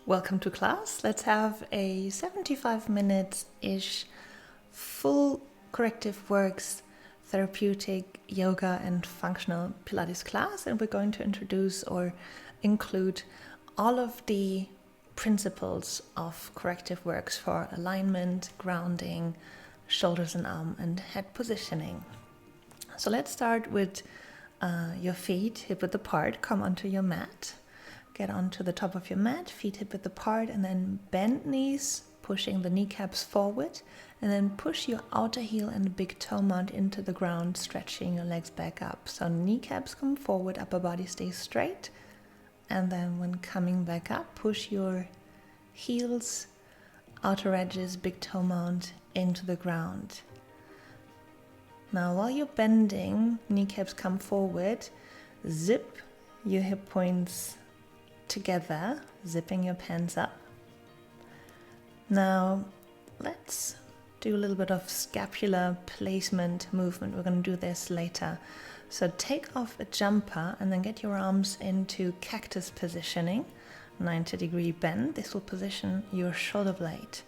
Welcome to class. Let's have a 75 minutes-ish full Corrective Works therapeutic yoga and functional Pilates class, and we're going to introduce or include all of the principles of Corrective Works for alignment, grounding, shoulders and arm and head positioning. So let's start with your feet hip width apart. Come onto your mat. Get onto the top of your mat, feet hip width apart, and then bend knees, pushing the kneecaps forward, and then push your outer heel and the big toe mount into the ground, stretching your legs back up. So kneecaps come forward, upper body stays straight, and then when coming back up, push your heels, outer edges, big toe mount into the ground. Now while you're bending, kneecaps come forward, zip your hip points together, zipping your pants up. Now let's do a little bit of scapular placement movement. We're going to do this later. So take off a jumper and then get your arms into cactus positioning, 90-degree bend. This will position your shoulder blade.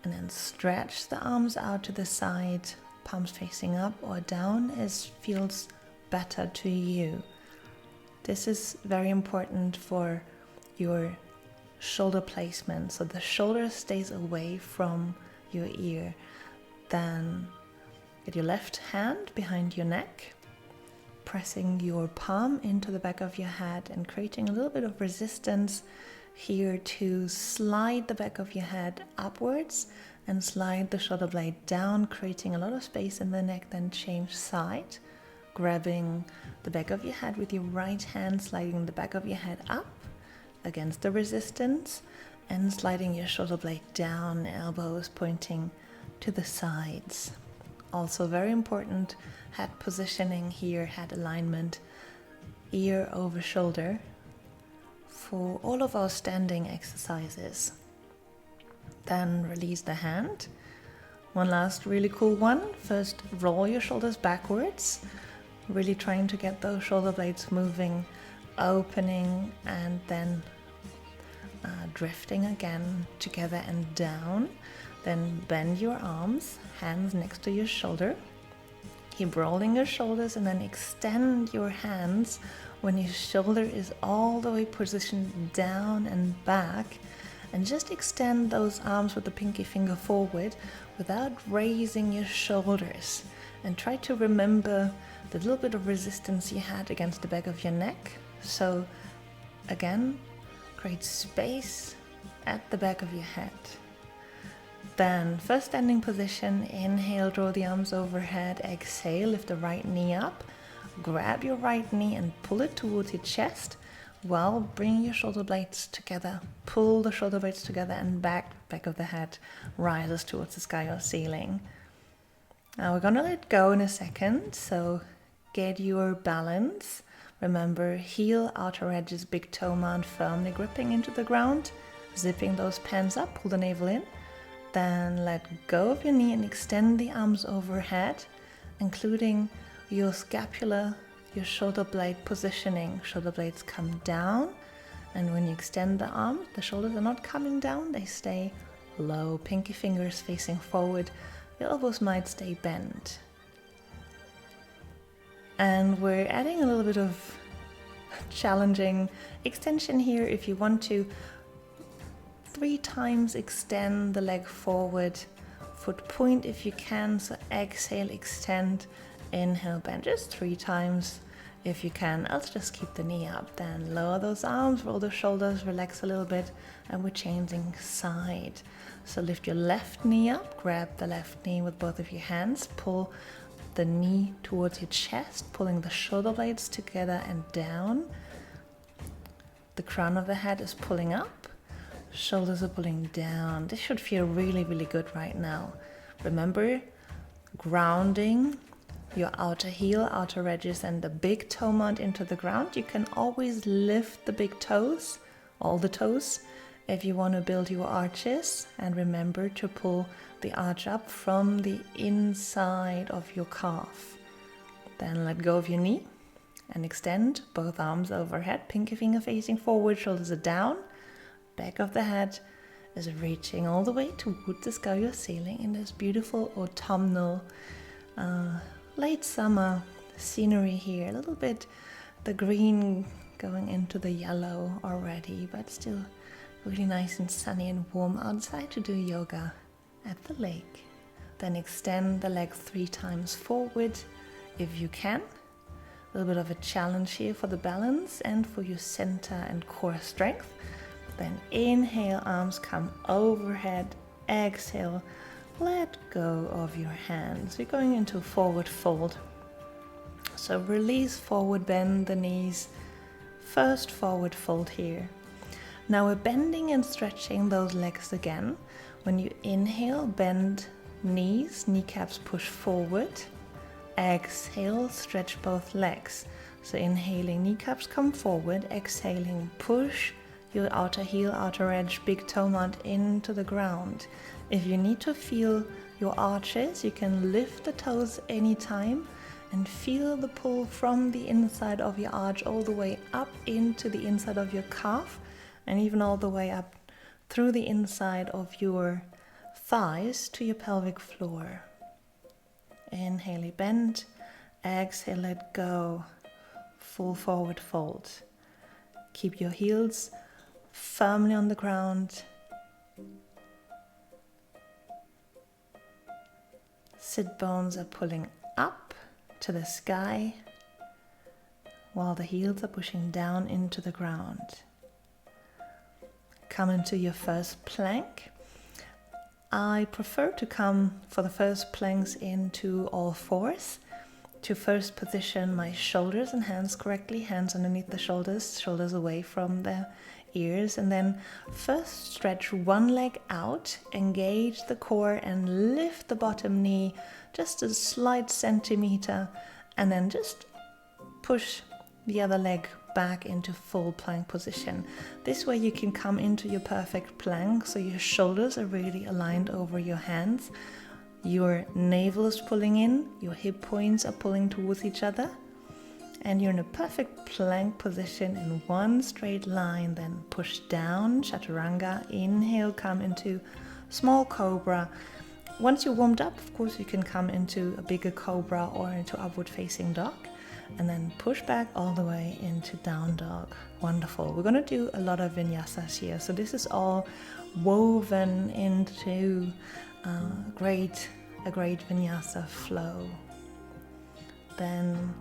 And then stretch the arms out to the side, palms facing up or down as feels better to you. This is very important for your shoulder placement, so the shoulder stays away from your ear. Then get your left hand behind your neck, pressing your palm into the back of your head and creating a little bit of resistance here to slide the back of your head upwards and slide the shoulder blade down, creating a lot of space in the neck. Then change side, grabbing the back of your head with your right hand, sliding the back of your head up against the resistance and sliding your shoulder blade down, elbows pointing to the sides. Also very important, head positioning here, head alignment, ear over shoulder for all of our standing exercises. Then release the hand. One last really cool one. First, roll your shoulders backwards, really trying to get those shoulder blades moving, opening, and then drifting again together and down. Then bend your arms, hands next to your shoulder. Keep rolling your shoulders and then extend your hands when your shoulder is all the way positioned down and back. And just extend those arms with the pinky finger forward without raising your shoulders. And try to remember the little bit of resistance you had against the back of your neck. So again, create space at the back of your head. Then first standing position, inhale, draw the arms overhead, exhale, lift the right knee up, grab your right knee and pull it towards your chest while bringing your shoulder blades together. Pull the shoulder blades together and back of the head rises towards the sky or ceiling. Now we're gonna let go in a second, so get your balance. Remember, heel, outer edges, big toe mount firmly gripping into the ground, zipping those pants up, pull the navel in. Then let go of your knee and extend the arms overhead, including your scapula, your shoulder blade positioning. Shoulder blades come down, and when you extend the arms, the shoulders are not coming down, they stay low. Pinky fingers facing forward, your elbows might stay bent. And we're adding a little bit of challenging extension here. If you want to, 3 times extend the leg forward, foot point if you can. So exhale, extend, inhale, bend just 3 times if you can. Else just keep the knee up. Then lower those arms, roll the shoulders, relax a little bit, and we're changing side. So lift your left knee up, grab the left knee with both of your hands, pull the knee towards your chest, pulling the shoulder blades together and down. The crown of the head is pulling up, shoulders are pulling down. This should feel really, really good right now. Remember, grounding your outer heel, outer edges, and the big toe mount into the ground. You can always lift the big toes, all the toes, if you want to build your arches. And remember to pull the arch up from the inside of your calf. Then let go of your knee and extend both arms overhead, pinky finger facing forward, shoulders are down. back of the head is reaching all the way toward the sky or ceiling in this beautiful autumnal, late summer scenery here. A little bit the green going into the yellow already, but still really nice and sunny and warm outside to do yoga at the lake. Then extend the leg 3 times forward if you can. A little bit of a challenge here for the balance and for your center and core strength. Then inhale, arms come overhead. Exhale, let go of your hands. We're going into forward fold. So release, forward bend the knees. First forward fold here. Now we're bending and stretching those legs again. When you inhale, bend knees, kneecaps push forward. Exhale, stretch both legs. So inhaling, kneecaps come forward. Exhaling, push your outer heel, outer edge, big toe mount into the ground. If you need to feel your arches, you can lift the toes anytime and feel the pull from the inside of your arch all the way up into the inside of your calf, and even all the way up through the inside of your thighs to your pelvic floor. Inhale, bend. Exhale, let go. Full forward fold. Keep your heels firmly on the ground. Sit bones are pulling up to the sky while the heels are pushing down into the ground. Come into your first plank. I prefer to come for the first planks into all fours, to first position my shoulders and hands correctly, hands underneath the shoulders, shoulders away from the ears, and then first stretch one leg out, engage the core and lift the bottom knee just a slight centimeter, and then just push the other leg back into full plank position. This way you can come into your perfect plank, so your shoulders are really aligned over your hands, your navel is pulling in, your hip points are pulling towards each other, and you're in a perfect plank position in one straight line. Then push down, chaturanga. Inhale, come into small cobra. Once you're warmed up, of course, you can come into a bigger cobra or into upward facing dog, and then push back all the way into down dog. Wonderful. We're going to do a lot of vinyasas here, so this is all woven into a great vinyasa flow. Then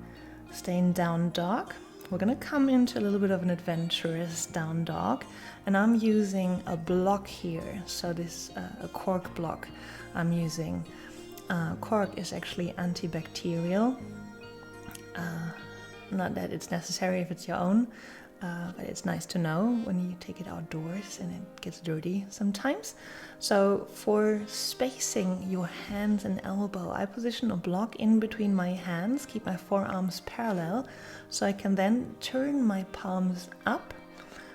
staying down dog, we're going to come into a little bit of an adventurous down dog, and I'm using a block here. So this a cork block I'm using. Cork is actually antibacterial. Not that it's necessary if it's your own, but it's nice to know when you take it outdoors and it gets dirty sometimes. So for spacing your hands and elbow, I position a block in between my hands, keep my forearms parallel, so I can then turn my palms up.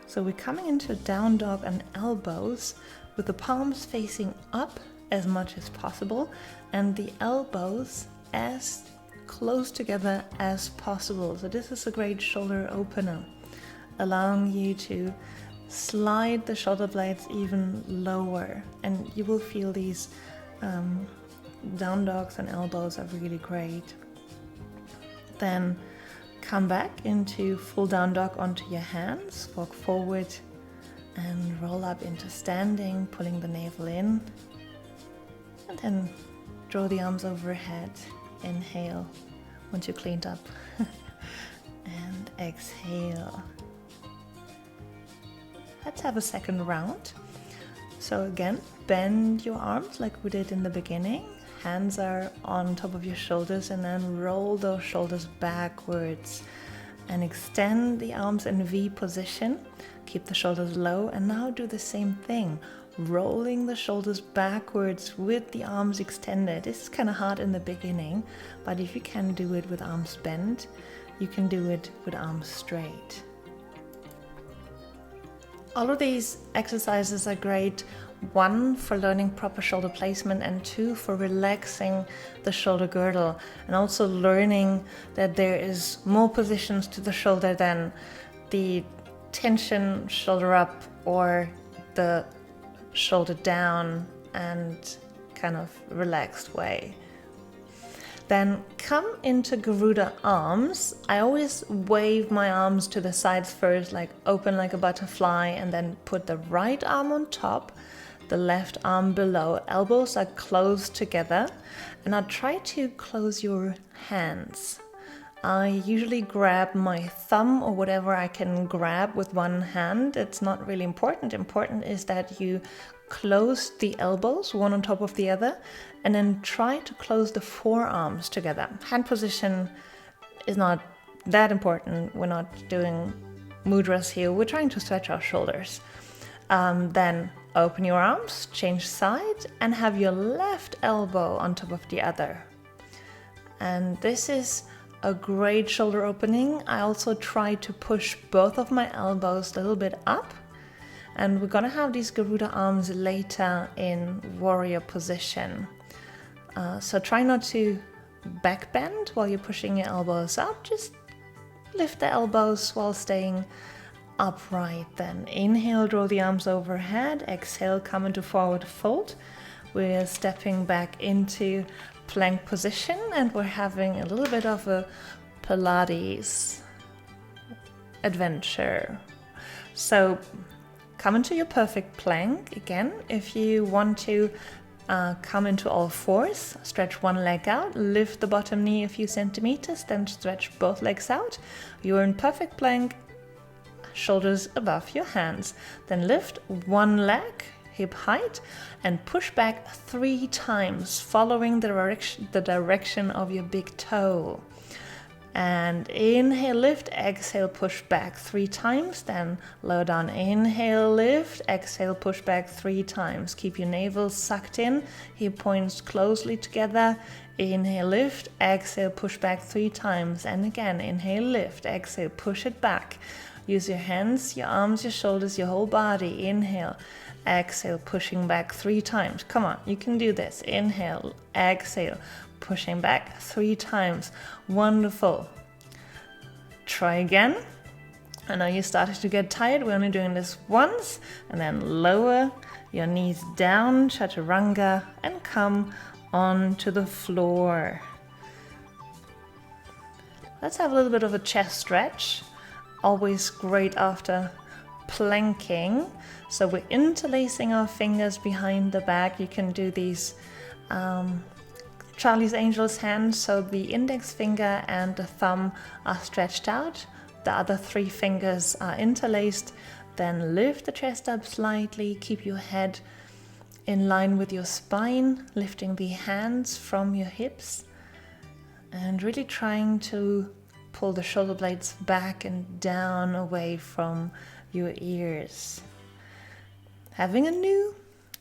So we're coming into down dog and elbows with the palms facing up as much as possible and the elbows as close together as possible. So this is a great shoulder opener, allowing you to slide the shoulder blades even lower, and you will feel these down dogs and elbows are really great. Then come back into full down dog onto your hands, walk forward and roll up into standing, pulling the navel in, and then draw the arms overhead. Inhale once you're cleaned up and exhale. Let's have a second round. So again, bend your arms like we did in the beginning. Hands are on top of your shoulders, and then roll those shoulders backwards and extend the arms in V position. Keep the shoulders low, and now do the same thing, rolling the shoulders backwards with the arms extended. This is kind of hard in the beginning, but if you can do it with arms bent, you can do it with arms straight. All of these exercises are great, 1 for learning proper shoulder placement, and 2 for relaxing the shoulder girdle, and also learning that there is more positions to the shoulder than the tension shoulder up or the shoulder down and kind of relaxed way. Then come into Garuda arms. I always wave my arms to the sides first, like open like a butterfly, and then put the right arm on top, the left arm below. Elbows are close together, and I'll try to close your hands. I usually grab my thumb or whatever I can grab with one hand. It's not really important. Important is that you close the elbows one on top of the other, and then try to close the forearms together. Hand position is not that important. We're not doing mudras here. We're trying to stretch our shoulders. Then open your arms, change side, and have your left elbow on top of the other. And this is a great shoulder opening. I also try to push both of my elbows a little bit up. And we're gonna have these Garuda arms later in warrior position. So try not to back bend while you're pushing your elbows up. Just lift the elbows while staying upright. Then inhale, draw the arms overhead. Exhale, come into forward fold. We're stepping back into plank position, and we're having a little bit of a Pilates adventure. So come into your perfect plank. Again, if you want to come into all fours, stretch one leg out, lift the bottom knee a few centimeters, then stretch both legs out. You're in perfect plank, shoulders above your hands. Then lift one leg, hip height, and push back 3 times, following the direction of your big toe. And inhale, lift, exhale, push back 3 times, then lower down, inhale, lift, exhale, push back 3 times. Keep your navel sucked in, hip points closely together. Inhale, lift, exhale, push back 3 times. And again, inhale, lift, exhale, push it back. Use your hands, your arms, your shoulders, your whole body. Inhale, exhale, pushing back 3 times. Come on, you can do this. Inhale, exhale, pushing back 3 times. Wonderful. Try again. I know you started to get tired. We're only doing this once. And then lower your knees down, chaturanga, and come onto the floor. Let's have a little bit of a chest stretch. Always great after planking. So we're interlacing our fingers behind the back. You can do these Charlie's Angel's hands, so the index finger and the thumb are stretched out. The other 3 fingers are interlaced. Then lift the chest up slightly. Keep your head in line with your spine, lifting the hands from your hips, and really trying to pull the shoulder blades back and down away from your ears. Having a new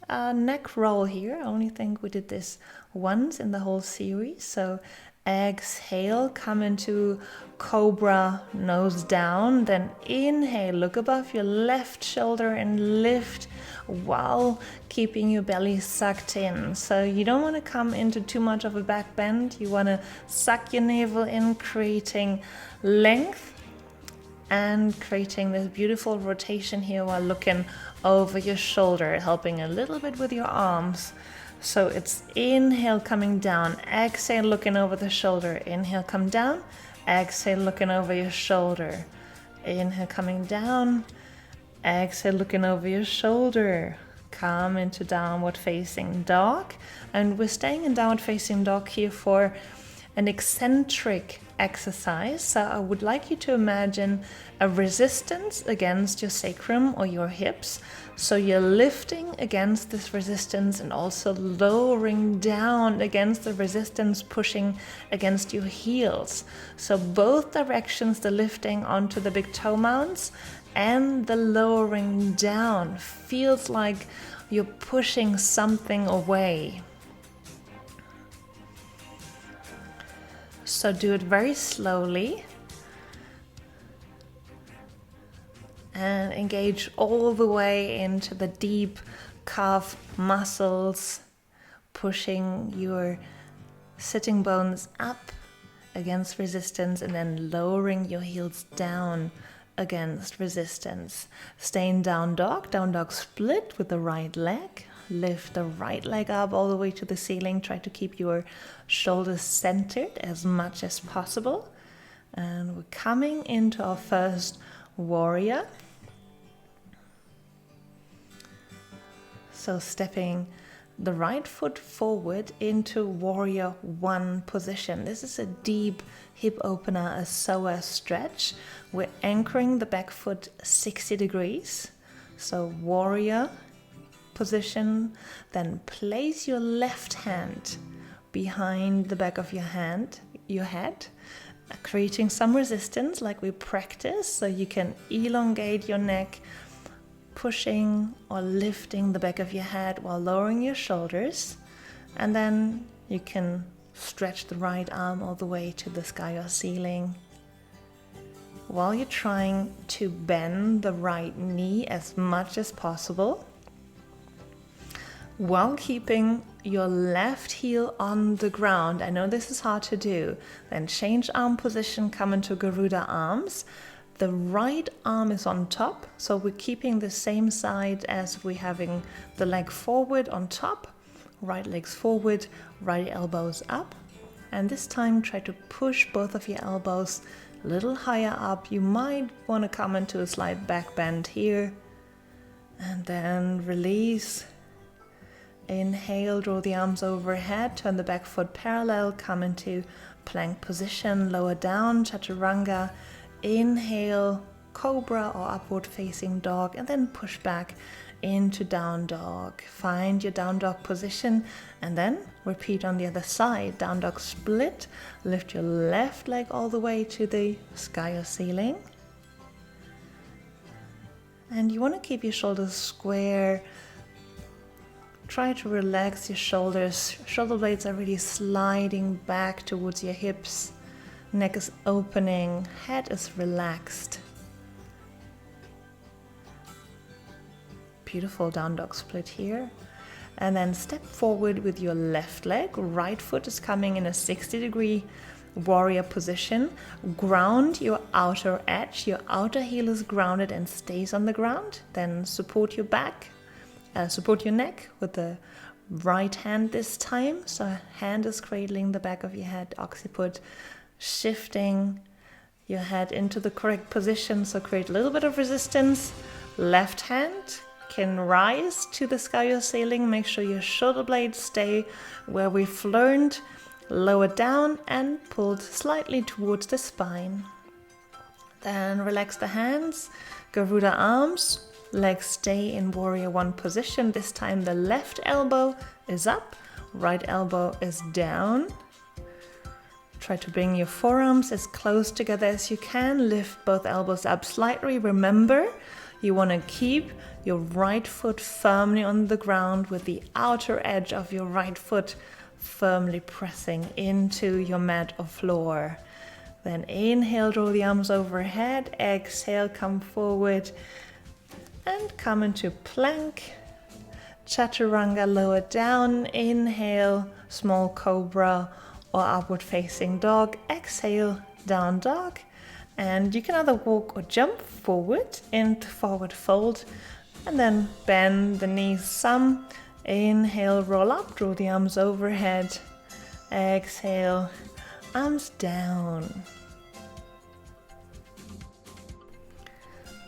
neck roll here. I only think we did this once in the whole series. So exhale, come into Cobra, nose down. Then inhale, look above your left shoulder and lift while keeping your belly sucked in. So you don't want to come into too much of a back bend. You want to suck your navel in, creating length and creating this beautiful rotation here while looking over your shoulder, helping a little bit with your arms. So it's inhale, coming down, exhale, looking over the shoulder, inhale, come down, exhale, looking over your shoulder, inhale, coming down, exhale, looking over your shoulder, come into downward facing dog. And we're staying in downward facing dog here for an eccentric exercise. So I would like you to imagine a resistance against your sacrum or your hips. So you're lifting against this resistance and also lowering down against the resistance, pushing against your heels. So both directions, the lifting onto the big toe mounts and the lowering down, feels like you're pushing something away. So do it very slowly and engage all the way into the deep calf muscles, pushing your sitting bones up against resistance and then lowering your heels down against resistance. Stay in down dog split with the right leg. Lift the right leg up all the way to the ceiling. Try to keep your shoulders centered as much as possible. And we're coming into our first warrior. So stepping the right foot forward into warrior one position. This is a deep hip opener, a psoas stretch. We're anchoring the back foot 60 degrees. So warrior position, then place your left hand behind the back of your head, creating some resistance like we practice, so you can elongate your neck, pushing or lifting the back of your head while lowering your shoulders, and then you can stretch the right arm all the way to the sky or ceiling while you're trying to bend the right knee as much as possible while keeping your left heel on the ground. I know this is hard to do. Then change arm position, come into Garuda arms. The right arm is on top, so we're keeping the same side as we're having the leg forward on top. Right leg's forward, right elbows up. And this time try to push both of your elbows a little higher up. You might want to come into a slight back bend here. And then release. Inhale, draw the arms overhead, turn the back foot parallel, come into plank position, lower down, chaturanga. Inhale, cobra or upward facing dog, and then push back into down dog. Find your down dog position and then repeat on the other side. Down dog split, lift your left leg all the way to the sky or ceiling. And you want to keep your shoulders square. Try to relax your shoulders. Shoulder blades are really sliding back towards your hips. Neck is opening, head is relaxed. Beautiful down dog split here. And then step forward with your left leg. Right foot is coming in a 60-degree warrior position. Ground your outer edge. Your outer heel is grounded and stays on the ground. Then support your back. Support your neck with the right hand this time. So hand is cradling the back of your head, occiput, shifting your head into the correct position. So create a little bit of resistance. Left hand can rise to the sky or ceiling. Make sure your shoulder blades stay where we've learned. Lower down and pulled slightly towards the spine. Then relax the hands, Garuda arms. Legs stay in warrior one position. This time the left elbow is up, right elbow is down. Try to bring your forearms as close together as you can. Lift both elbows up slightly. Remember, you want to keep your right foot firmly on the ground with the outer edge of your right foot firmly pressing into your mat or floor. Then inhale, draw the arms overhead. Exhale, come forward. And come into plank, chaturanga, lower down. Inhale, small cobra or upward facing dog. Exhale, down dog. And you can either walk or jump forward into forward fold. And then bend the knees some. Inhale, roll up, draw the arms overhead. Exhale, arms down.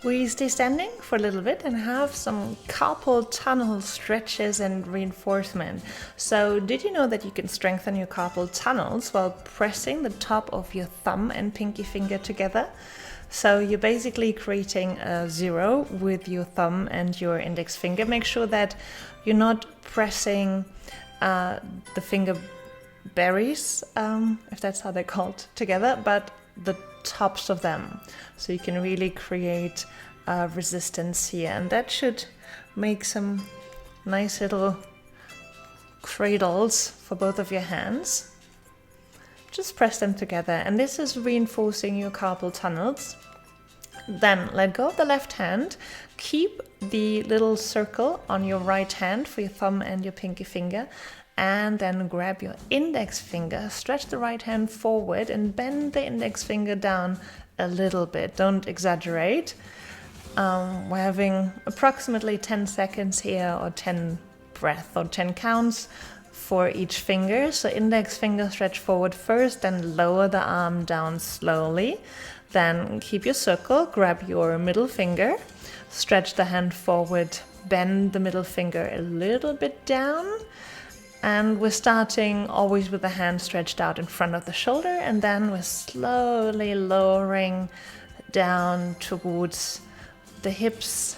We stay standing for a little bit and have some carpal tunnel stretches and reinforcement. So did you know that you can strengthen your carpal tunnels while pressing the top of your thumb and pinky finger together? So you're basically creating a zero with your thumb and your index finger. Make sure that you're not pressing the finger berries, if that's how they're called, together, but the tops of them. So you can really create resistance here, and that should make some nice little cradles for both of your hands. Just press them together, and this is reinforcing your carpal tunnels. Then let go of the left hand. Keep the little circle on your right hand for your thumb and your pinky finger, and then grab your index finger, stretch the right hand forward and bend the index finger down a little bit, don't exaggerate. We're having approximately 10 seconds here, or 10 breath or 10 counts for each finger. So index finger stretch forward first, then lower the arm down slowly. Then keep your circle, grab your middle finger, stretch the hand forward, bend the middle finger a little bit down. And we're starting always with the hand stretched out in front of the shoulder, and then we're slowly lowering down towards the hips,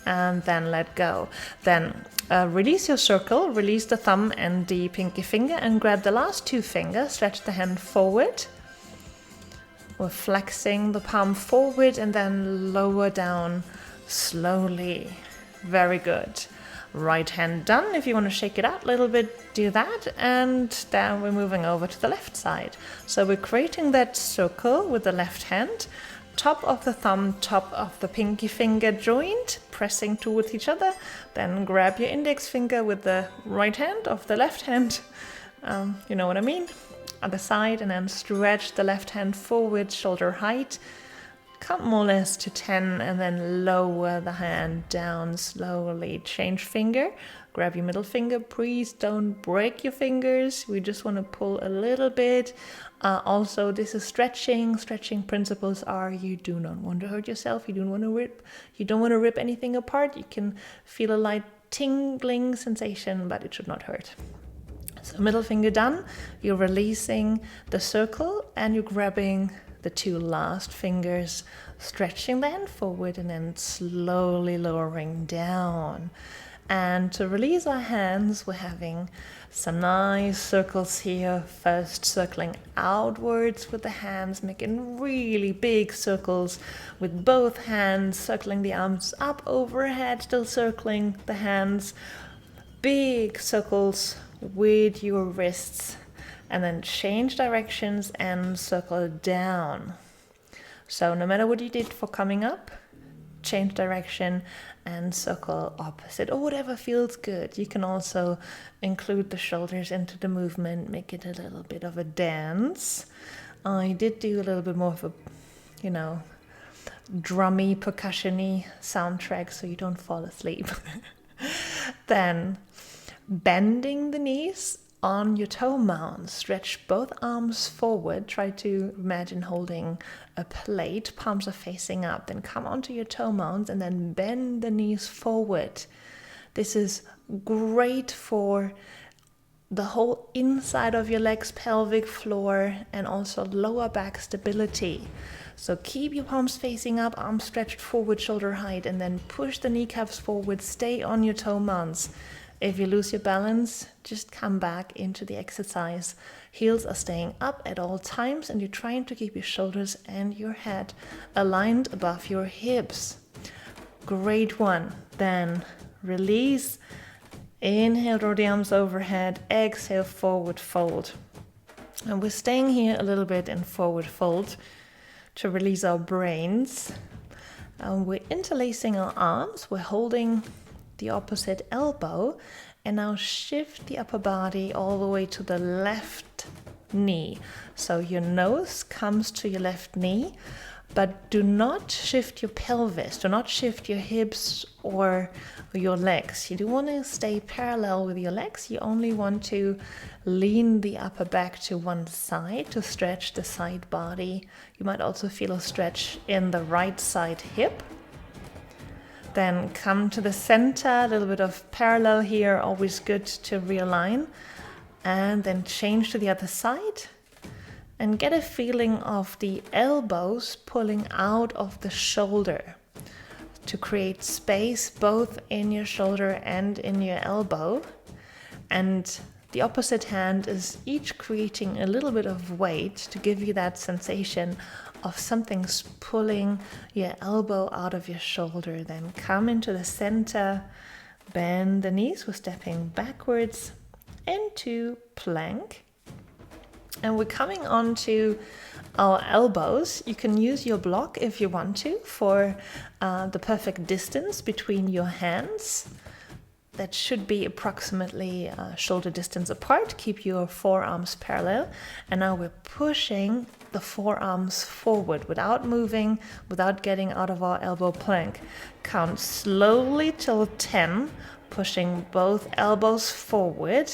and then let go. Then release your circle, release the thumb and the pinky finger, and grab the last two fingers, stretch the hand forward. We're flexing the palm forward and then lower down slowly. Very good. Right hand done. If you want to shake it out a little bit, do that. And then we're moving over to the left side. So we're creating that circle with the left hand, top of the thumb, top of the pinky finger joint, pressing towards each other. Then grab your index finger with the right hand of the left hand. You know what I mean? Other side, and then stretch the left hand forward, shoulder height. Count more or less to 10, and then lower the hand down slowly. Change finger, grab your middle finger. Please don't break your fingers. We just want to pull a little bit. Also, this is stretching. Stretching principles are you do not want to hurt yourself. You don't want to rip anything apart. You can feel a light tingling sensation, but it should not hurt. So middle finger done. You're releasing the circle and you're grabbing the two last fingers, stretching the hand forward and then slowly lowering down. And to release our hands, we're having some nice circles here. First circling outwards with the hands, making really big circles with both hands, circling the arms up overhead, still circling the hands. Big circles with your wrists. And then change directions and circle down. So no matter what you did for coming up, change direction and circle opposite, or whatever feels good. You can also include the shoulders into the movement, make it a little bit of a dance. I did do a little bit more of a, drummy, percussion-y soundtrack so you don't fall asleep. Then bending the knees on your toe mounts, stretch both arms forward. Try to imagine holding a plate, palms are facing up. Then come onto your toe mounts and then bend the knees forward. This is great for the whole inside of your legs, pelvic floor, and also lower back stability. So keep your palms facing up, arms stretched forward, shoulder height, and then push the kneecaps forward. Stay on your toe mounts. If you lose your balance, just come back into the exercise. Heels are staying up at all times, and you're trying to keep your shoulders and your head aligned above your hips. Great one. Then release. Inhale, draw the arms overhead. Exhale, forward fold. And we're staying here a little bit in forward fold to release our brains. We're interlacing our arms. We're holding the opposite elbow, and now shift the upper body all the way to the left knee. So your nose comes to your left knee, but do not shift your pelvis, do not shift your hips or your legs. You do want to stay parallel with your legs. You only want to lean the upper back to one side to stretch the side body. You might also feel a stretch in the right side hip. Then come to the center, a little bit of parallel here, always good to realign. And then change to the other side and get a feeling of the elbows pulling out of the shoulder to create space both in your shoulder and in your elbow. And the opposite hand is each creating a little bit of weight to give you that sensation of something's pulling your elbow out of your shoulder. Then come into the center, bend the knees. We're stepping backwards into plank. And we're coming onto our elbows. You can use your block if you want to for the perfect distance between your hands. that should be approximately shoulder distance apart. Keep your forearms parallel. And now we're pushing the forearms forward without moving, without getting out of our elbow plank. Count slowly till 10, pushing both elbows forward.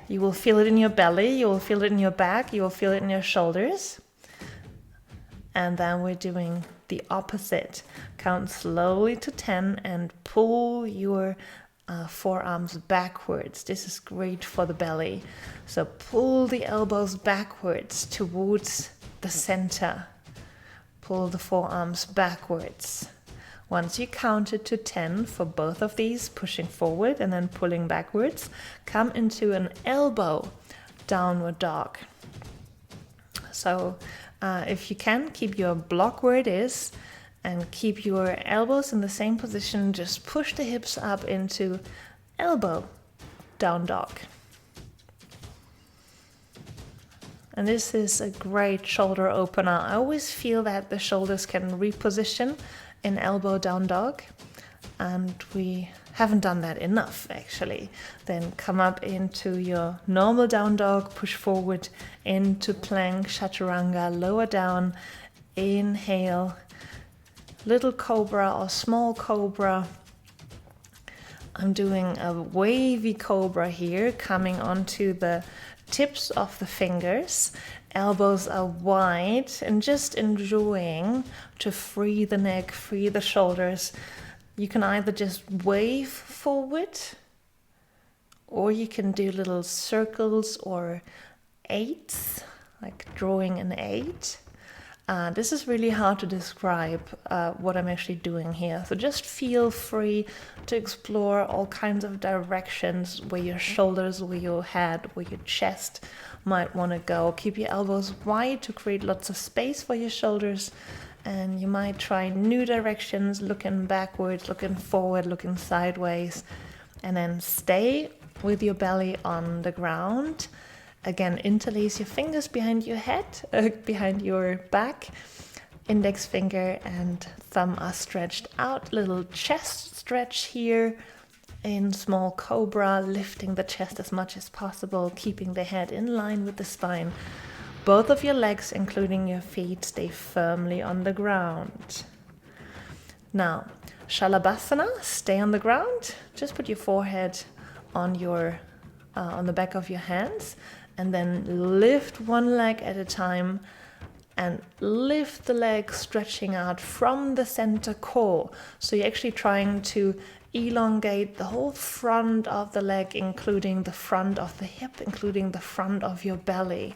You will feel it in your belly, you will feel it in your back, you will feel it in your shoulders. And then we're doing the opposite. Count slowly to 10 and pull your forearms backwards. This is great for the belly. So pull the elbows backwards towards the center. Pull the forearms backwards. Once you counted to 10 for both of these, pushing forward and then pulling backwards, come into an elbow downward dog. So if you can, keep your block where it is and keep your elbows in the same position. Just push the hips up into elbow down dog. And this is a great shoulder opener. I always feel that the shoulders can reposition in elbow down dog, and we haven't done that enough actually. Then come up into your normal down dog, push forward into plank, chaturanga, lower down, inhale, little cobra or small cobra. I'm doing a wavy cobra here, coming onto the tips of the fingers. Elbows are wide and just enjoying to free the neck, free the shoulders. You can either just wave forward, or you can do little circles or eights, like drawing an 8. This is really hard to describe what I'm actually doing here. So just feel free to explore all kinds of directions where your shoulders, where your head, where your chest might want to go. Keep your elbows wide to create lots of space for your shoulders. And you might try new directions, looking backwards, looking forward, looking sideways. And then stay with your belly on the ground. Again, interlace your fingers behind your head, behind your back. Index finger and thumb are stretched out. Little chest stretch here in small cobra, lifting the chest as much as possible, keeping the head in line with the spine. Both of your legs, including your feet, stay firmly on the ground. Now, Shalabhasana, stay on the ground. Just put your forehead on the back of your hands, and then lift one leg at a time and lift the leg, stretching out from the center core. So you're actually trying to elongate the whole front of the leg, including the front of the hip, including the front of your belly.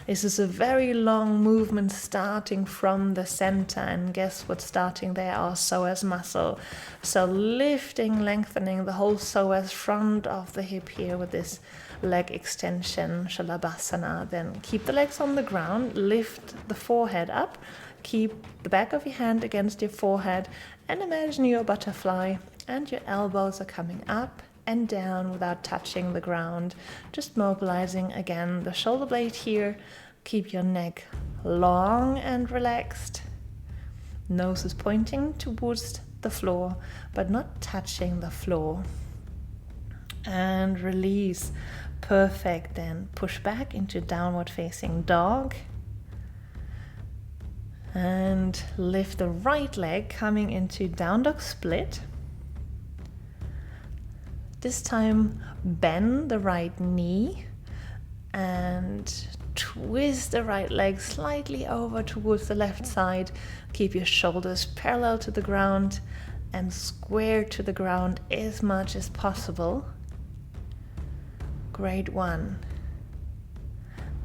This is a very long movement starting from the center, and guess what's starting there? Our psoas muscle. So lifting, lengthening the whole psoas front of the hip here with this leg extension, Shalabhasana. Then keep the legs on the ground, lift the forehead up, keep the back of your hand against your forehead, and imagine you're a butterfly and your elbows are coming up and down without touching the ground. Just mobilizing again the shoulder blade here. Keep your neck long and relaxed. Nose is pointing towards the floor, but not touching the floor. And release. Perfect. Then push back into downward facing dog. And lift the right leg, coming into down dog split. This time bend the right knee and twist the right leg slightly over towards the left side. Keep your shoulders parallel to the ground and square to the ground as much as possible. Great one.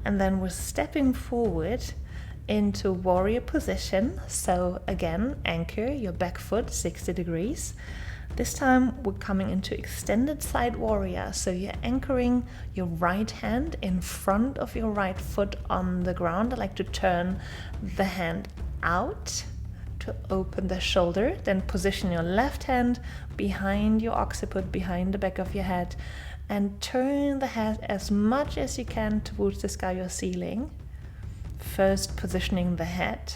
And then we're stepping forward into warrior position. So again, anchor your back foot 60 degrees. This time we're coming into extended side warrior. So you're anchoring your right hand in front of your right foot on the ground. I like to turn the hand out to open the shoulder. Then position your left hand behind your occiput, behind the back of your head, and turn the head as much as you can towards the sky or ceiling. First positioning the head.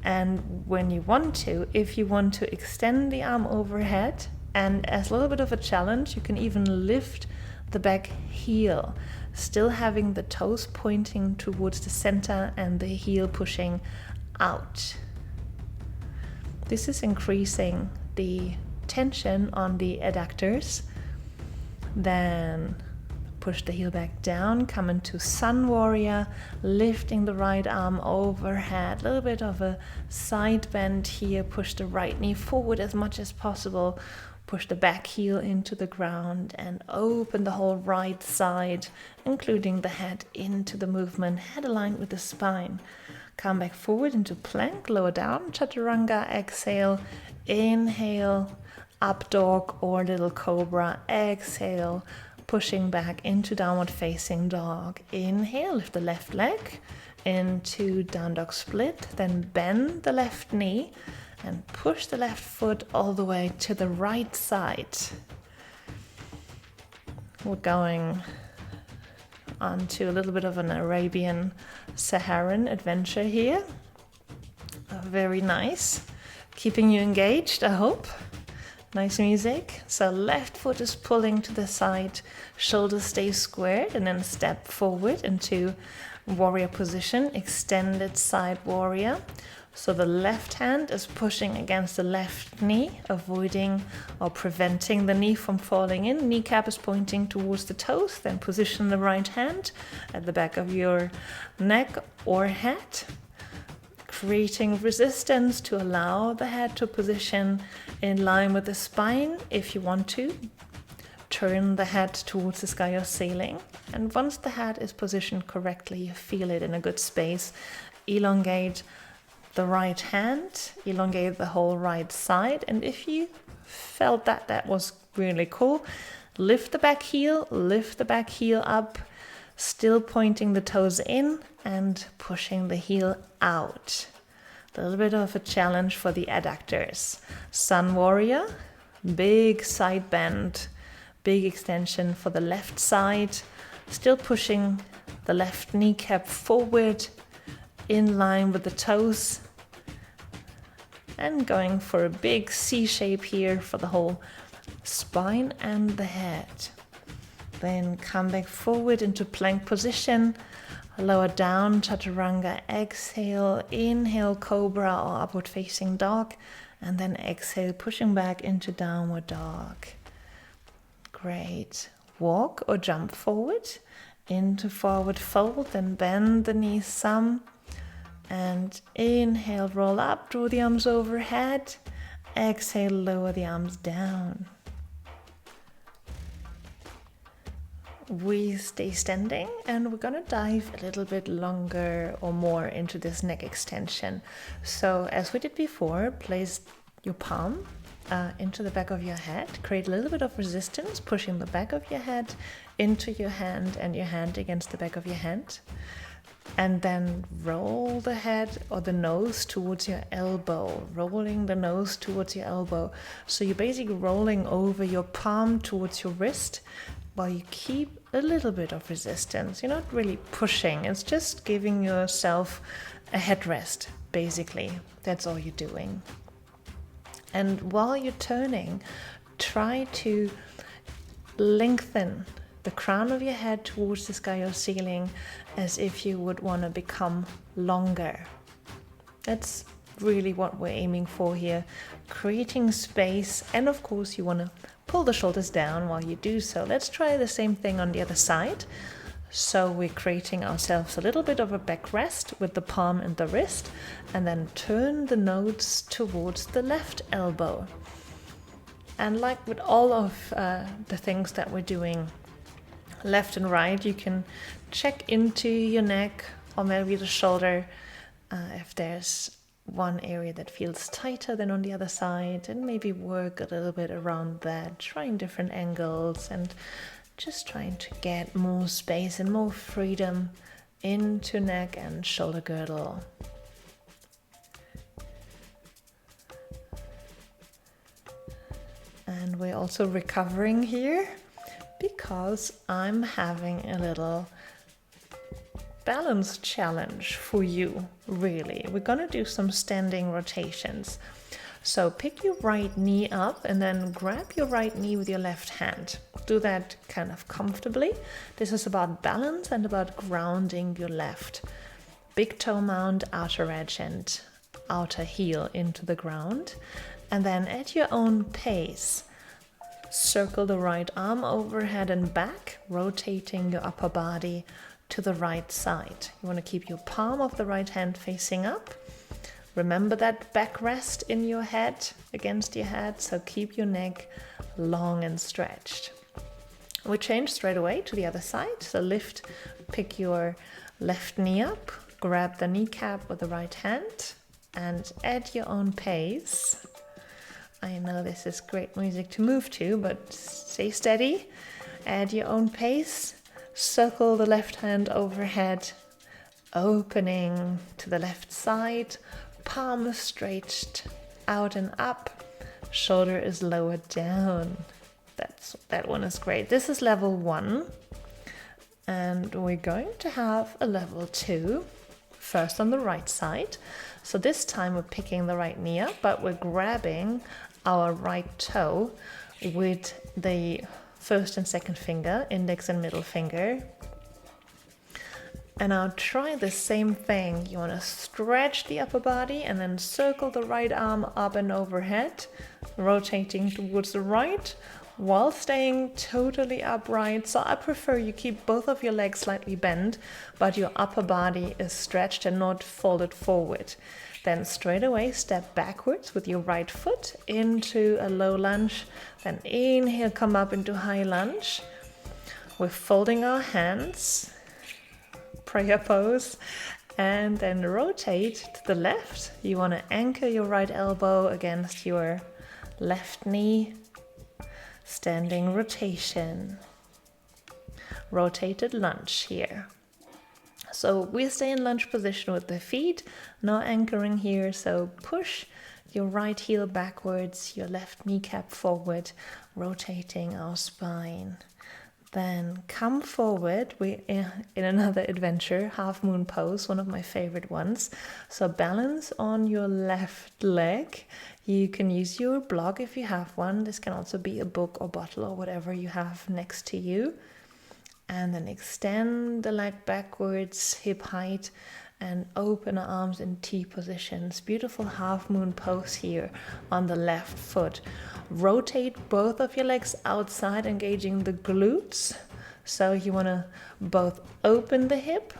And when you want to, if you want to extend the arm overhead, And as a little bit of a challenge, you can even lift the back heel, still having the toes pointing towards the center and the heel pushing out. This is increasing the tension on the adductors. Then push the heel back down, come into Sun Warrior, lifting the right arm overhead, a little bit of a side bend here, push the right knee forward as much as possible, push the back heel into the ground and open the whole right side, including the head into the movement, head aligned with the spine. Come back forward into plank, lower down, chaturanga, exhale, inhale, up dog or little cobra, exhale, pushing back into downward facing dog. Inhale, lift the left leg into down dog split, then bend the left knee and push the left foot all the way to the right side. We're going on to a little bit of an Arabian Saharan adventure here. Very nice. Keeping you engaged, I hope. Nice music. So left foot is pulling to the side, shoulders stay squared, and then step forward into warrior position, extended side warrior. So the left hand is pushing against the left knee, avoiding or preventing the knee from falling in. Kneecap is pointing towards the toes. Then position the right hand at the back of your neck or head, creating resistance to allow the head to position in line with the spine. If you want to, turn the head towards the sky or ceiling. And once the head is positioned correctly, you feel it in a good space, elongate the right hand, elongate the whole right side. And if you felt that that was really cool, lift the back heel up, still pointing the toes in and pushing the heel out. A little bit of a challenge for the adductors. Sun Warrior, big side bend, big extension for the left side, still pushing the left kneecap forward in line with the toes, and going for a big C shape here for the whole spine and the head. Then come back forward into plank position, lower down, chaturanga, exhale, inhale, cobra or upward facing dog, and then exhale, pushing back into downward dog. Great. Walk or jump forward into forward fold, then bend the knees some, and inhale, roll up, draw the arms overhead, exhale, lower the arms down. We stay standing and we're gonna dive a little bit longer or more into this neck extension. So as we did before, place your palm into the back of your head, create a little bit of resistance, pushing the back of your head into your hand and your hand against the back of your hand. And then roll the head or the nose towards your elbow, rolling the nose towards your elbow. So you're basically rolling over your palm towards your wrist while you keep a little bit of resistance. You're not really pushing, it's just giving yourself a headrest, basically. That's all you're doing. And while you're turning, try to lengthen the crown of your head towards the sky or ceiling as if you would want to become longer. That's really what we're aiming for here, creating space. And of course you want to pull the shoulders down while you do so. Let's try the same thing on the other side. So we're creating ourselves a little bit of a backrest with the palm and the wrist, and then turn the nose towards the left elbow. And like with all of the things that we're doing left and right, you can check into your neck or maybe the shoulder if there's one area that feels tighter than on the other side, and maybe work a little bit around that, trying different angles and just trying to get more space and more freedom into neck and shoulder girdle. And we're also recovering here because I'm having a little balance challenge for you, really. We're gonna do some standing rotations. So pick your right knee up and then grab your right knee with your left hand. Do that kind of comfortably. This is about balance and about grounding your left. Big toe mound, outer edge and outer heel into the ground. And then at your own pace, circle the right arm overhead and back, rotating your upper body to the right side. You want to keep your palm of the right hand facing up. Remember that backrest in your head, against your head, so keep your neck long and stretched. We change straight away to the other side. So lift, pick your left knee up, grab the kneecap with the right hand, and at your own pace. I know this is great music to move to, but stay steady. At your own pace, circle the left hand overhead, opening to the left side, palm stretched out and up, shoulder is lowered down. That one is great. This is level 1, and we're going to have a level 2, first on the right side. So this time we're picking the right knee up, but we're grabbing our right toe with the first and second finger, index and middle finger. And now try the same thing. You want to stretch the upper body and then circle the right arm up and overhead, rotating towards the right while staying totally upright. So I prefer you keep both of your legs slightly bent, but your upper body is stretched and not folded forward. Then straight away step backwards with your right foot into a low lunge. Then inhale, come up into high lunge. We're folding our hands, prayer pose, and then rotate to the left. You want to anchor your right elbow against your left knee. Standing rotation. Rotated lunge here. So we stay in lunge position with the feet, no anchoring here. So push your right heel backwards, your left kneecap forward, rotating our spine. Then come forward. We're in another adventure, half moon pose, one of my favorite ones. So balance on your left leg. You can use your block if you have one. This can also be a book or bottle or whatever you have next to you. And then extend the leg backwards, hip height, and open our arms in T positions. Beautiful half moon pose here on the left foot. Rotate both of your legs outside, engaging the glutes. So you want to both open the hip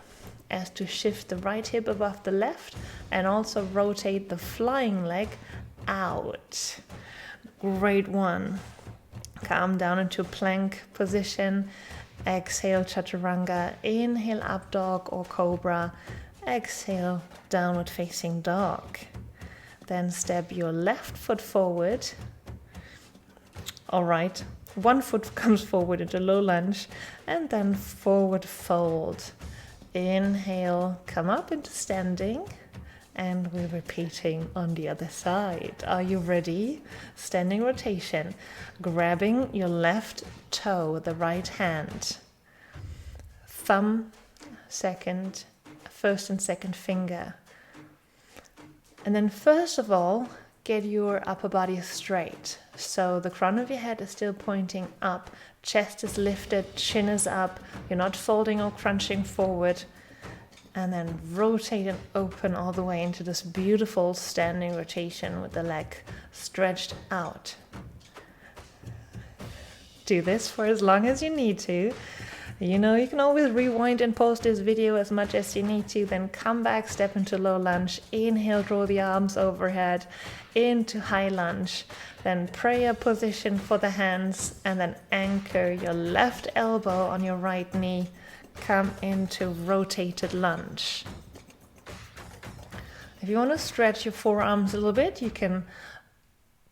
as to shift the right hip above the left, and also rotate the flying leg out. Great one. Come down into plank position. Exhale, chaturanga. Inhale, up dog or cobra. Exhale, downward facing dog. Then step your left foot forward. All right, one foot comes forward into low lunge, and then forward fold. Inhale, come up into standing, and we're repeating on the other side. Are you ready? Standing rotation. Grabbing your left toe with the right hand. Thumb, first and second finger. And then first of all, get your upper body straight. So the crown of your head is still pointing up, chest is lifted, chin is up, you're not folding or crunching forward. And then rotate and open all the way into this beautiful standing rotation with the leg stretched out. Do this for as long as you need to. You know, you can always rewind and pause this video as much as you need to, then come back, step into low lunge, inhale, draw the arms overhead, into high lunge, then prayer position for the hands, and then anchor your left elbow on your right knee, come into rotated lunge. If you want to stretch your forearms a little bit, you can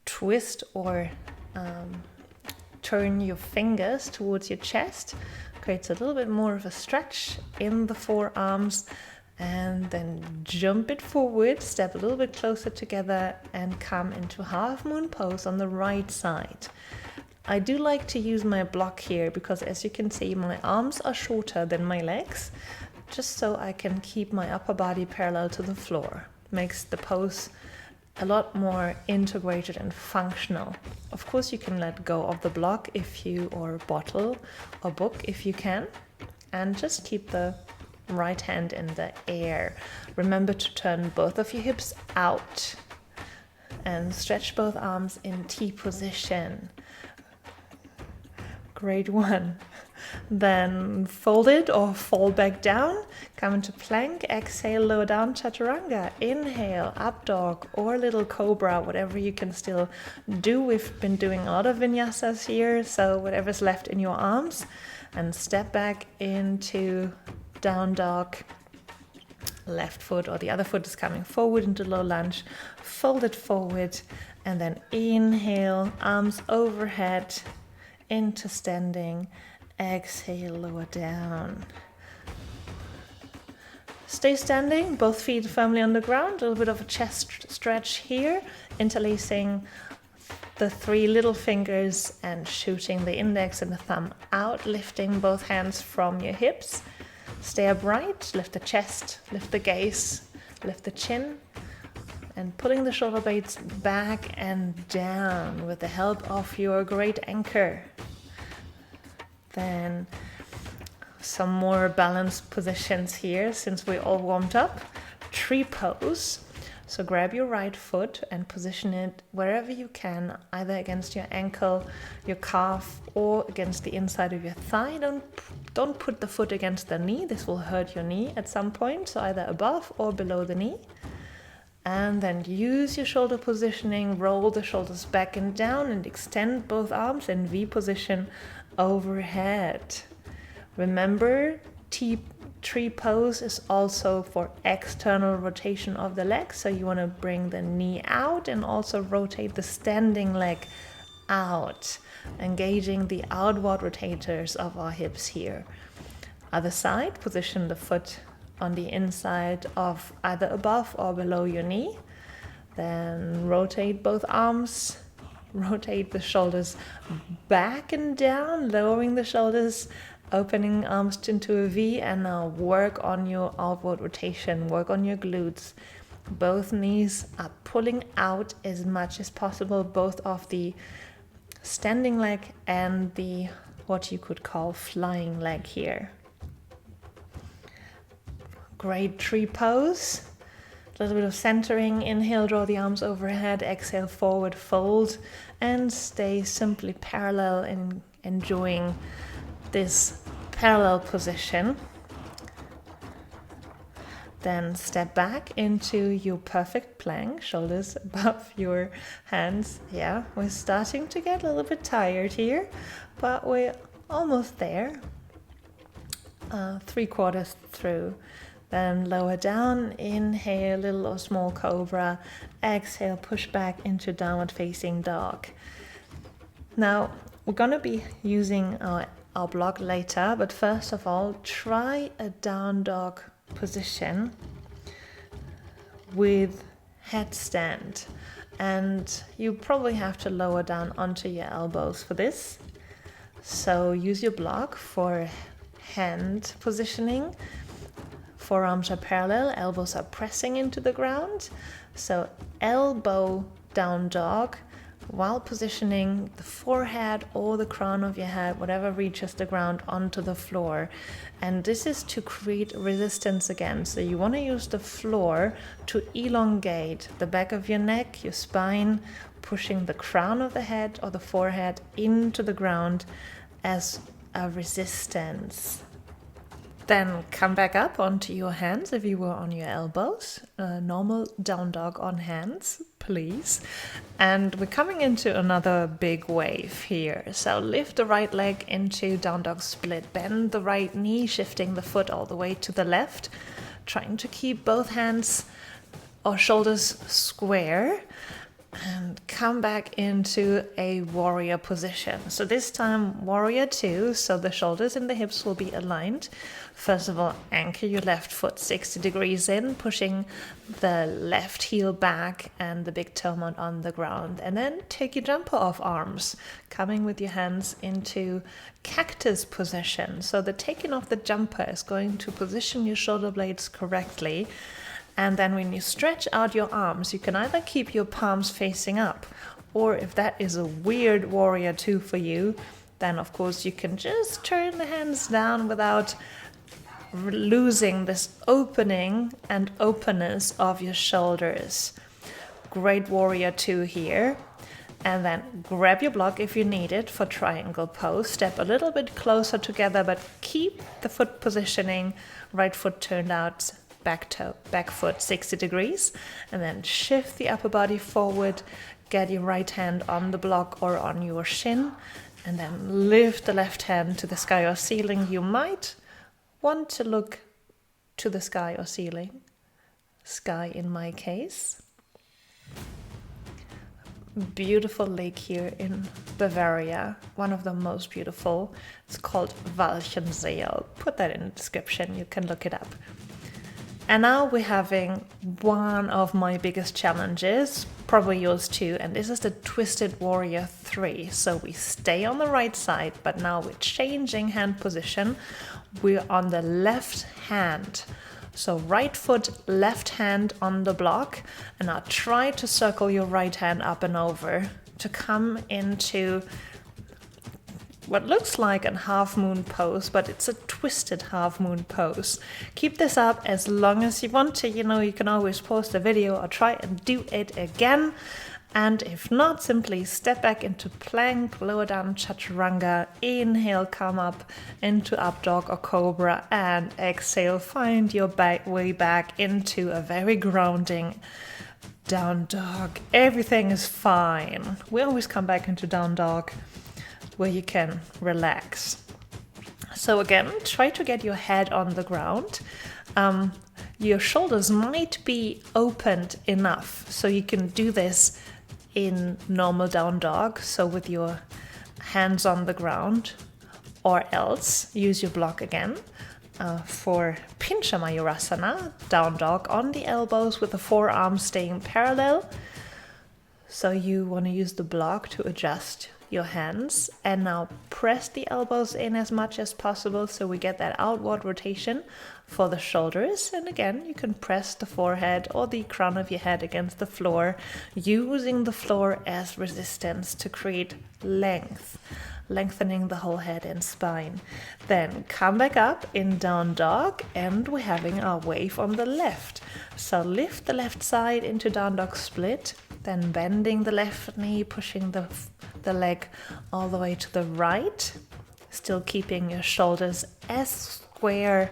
twist or turn your fingers towards your chest. Creates a little bit more of a stretch in the forearms, and then jump it forward, step a little bit closer together, and come into half moon pose on the right side. I do like to use my block here because, as you can see, my arms are shorter than my legs, just so I can keep my upper body parallel to the floor. Makes the pose a lot more integrated and functional. Of course, you can let go of the block or bottle or book if you can, and just keep the right hand in the air. Remember to turn both of your hips out and stretch both arms in T position. Great one. Then fold it or fall back down, come into plank, exhale, lower down, chaturanga, inhale, up dog or little cobra, whatever you can still do. We've been doing a lot of vinyasas here, so whatever's left in your arms, and step back into down dog. Left foot or the other foot is coming forward into low lunge, fold it forward, and then inhale, arms overhead into standing. Exhale, lower down. Stay standing, both feet firmly on the ground. A little bit of a chest stretch here, interlacing the 3 little fingers and shooting the index and the thumb out, lifting both hands from your hips. Stay upright, lift the chest, lift the gaze, lift the chin, and pulling the shoulder blades back and down with the help of your great anchor. Then some more balanced positions here since we all warmed up. Tree pose. So grab your right foot and position it wherever you can, either against your ankle, your calf, or against the inside of your thigh. Don't put the foot against the knee. This will hurt your knee at some point, so either above or below the knee. And then use your shoulder positioning, roll the shoulders back and down, and extend both arms in V position overhead. Remember, tree pose is also for external rotation of the legs, so you want to bring the knee out and also rotate the standing leg out, engaging the outward rotators of our hips here. Other side, position the foot on the inside of either above or below your knee. Then rotate both arms, rotate the shoulders back and down, lowering the shoulders, opening arms into a V, and now work on your outward rotation, work on your glutes. Both knees are pulling out as much as possible, both of the standing leg and the what you could call flying leg here. Great tree pose. A little bit of centering. Inhale, draw the arms overhead. Exhale, forward fold, and stay simply parallel and enjoying this parallel position. Then step back into your perfect plank, shoulders above your hands. Yeah, we're starting to get a little bit tired here, but we're almost there. 3/4 through. Then lower down, inhale, little or small cobra. Exhale, push back into downward facing dog. Now, we're going to be using our block later, but first of all, try a down dog position with headstand. And you probably have to lower down onto your elbows for this. So use your block for hand positioning. Forearms are parallel, elbows are pressing into the ground. So elbow down dog while positioning the forehead or the crown of your head, whatever reaches the ground, onto the floor. And this is to create resistance again. So you want to use the floor to elongate the back of your neck, your spine, pushing the crown of the head or the forehead into the ground as a resistance. Then come back up onto your hands if you were on your elbows. Normal down dog on hands, please. And we're coming into another big wave here. So lift the right leg into down dog split. Bend the right knee, shifting the foot all the way to the left. Trying to keep both hands or shoulders square. And come back into a warrior position. So this time warrior 2, so the shoulders and the hips will be aligned. First of all, anchor your left foot 60 degrees in, pushing the left heel back and the big toe mount on the ground. And then take your jumper off arms, coming with your hands into cactus position. So the taking off the jumper is going to position your shoulder blades correctly. And then when you stretch out your arms, you can either keep your palms facing up, or if that is a weird warrior two for you, then of course you can just turn the hands down without losing this opening and openness of your shoulders. Great warrior two here. And then grab your block if you need it for triangle pose. Step a little bit closer together, but keep the foot positioning. Right foot turned out, back foot 60 degrees. And then shift the upper body forward. Get your right hand on the block or on your shin. And then lift the left hand to the sky or ceiling. You might want to look to the sky or ceiling. Sky in my case. Beautiful lake here in Bavaria, one of the most beautiful. It's called Walchensee. I'll put that in the description, you can look it up. And now we're having one of my biggest challenges, probably yours too, and this is the Twisted Warrior 3. So we stay on the right side, but now we're changing hand position. We're on the left hand. So right foot, left hand on the block, and now try to circle your right hand up and over to come into what looks like a half moon pose, but it's a twisted half moon pose. Keep this up as long as you want to. You can always pause the video or try and do it again. And if not, simply step back into plank, lower down chaturanga, inhale, come up into up dog or cobra, and exhale, find your way back into a very grounding down dog. Everything is fine. We always come back into down dog where you can relax. So again, try to get your head on the ground. Your shoulders might be opened enough so you can do this in normal down dog, so with your hands on the ground, or else use your block again for Pincha Mayurasana, down dog on the elbows with the forearms staying parallel. So you want to use the block to adjust your hands, and now press the elbows in as much as possible so we get that outward rotation for the shoulders. And again, you can press the forehead or the crown of your head against the floor, using the floor as resistance to create length, lengthening the whole head and spine. Then come back up in down dog, and we're having our wave on the left. So lift the left side into down dog split, then bending the left knee, pushing the leg all the way to the right, still keeping your shoulders as square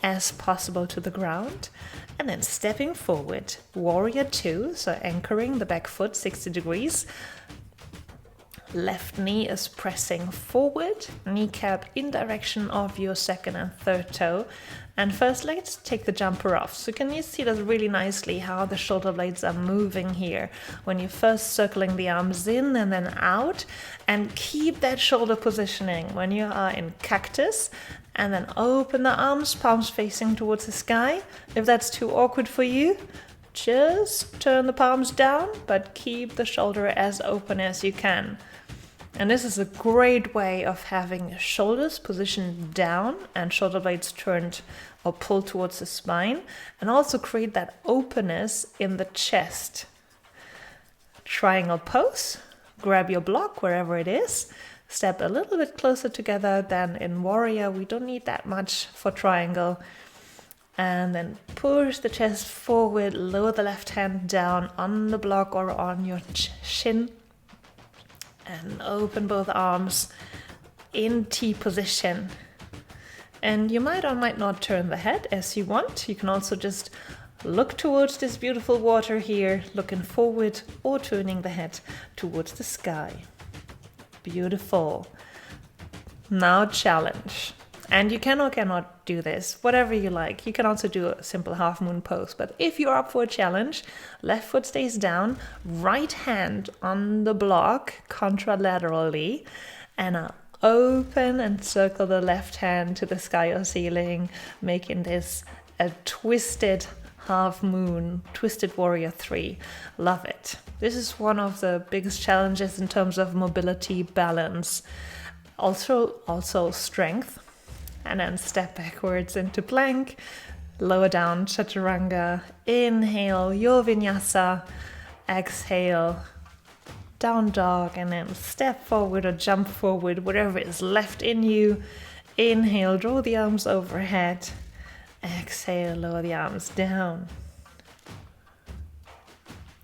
as possible to the ground, and then stepping forward, warrior two, so anchoring the back foot 60 degrees. Left knee is pressing forward, kneecap in direction of your second and third toe. And first, let's take the jumper off. So can you see that really nicely how the shoulder blades are moving here when you're first circling the arms in and then out, and keep that shoulder positioning when you are in cactus, and then open the arms, palms facing towards the sky. If that's too awkward for you, just turn the palms down, but keep the shoulder as open as you can. And this is a great way of having shoulders positioned down and shoulder blades turned or pulled towards the spine, and also create that openness in the chest. Triangle pose, grab your block wherever it is, step a little bit closer together than in warrior. We don't need that much for triangle. And then push the chest forward, lower the left hand down on the block or on your shin, and open both arms in T position. And you might or might not turn the head as you want. You can also just look towards this beautiful water here, looking forward, or turning the head towards the sky. Beautiful. Now challenge. And you can or cannot do this, whatever you like. You can also do a simple half moon pose. But if you're up for a challenge, left foot stays down, right hand on the block contralaterally, and open and circle the left hand to the sky or ceiling, making this a twisted half moon, Twisted Warrior 3. Love it. This is one of the biggest challenges in terms of mobility, balance, also strength. And then step backwards into plank, lower down, chaturanga. Inhale, your vinyasa. Exhale, down dog, and then step forward or jump forward, whatever is left in you. Inhale, draw the arms overhead. Exhale, lower the arms down.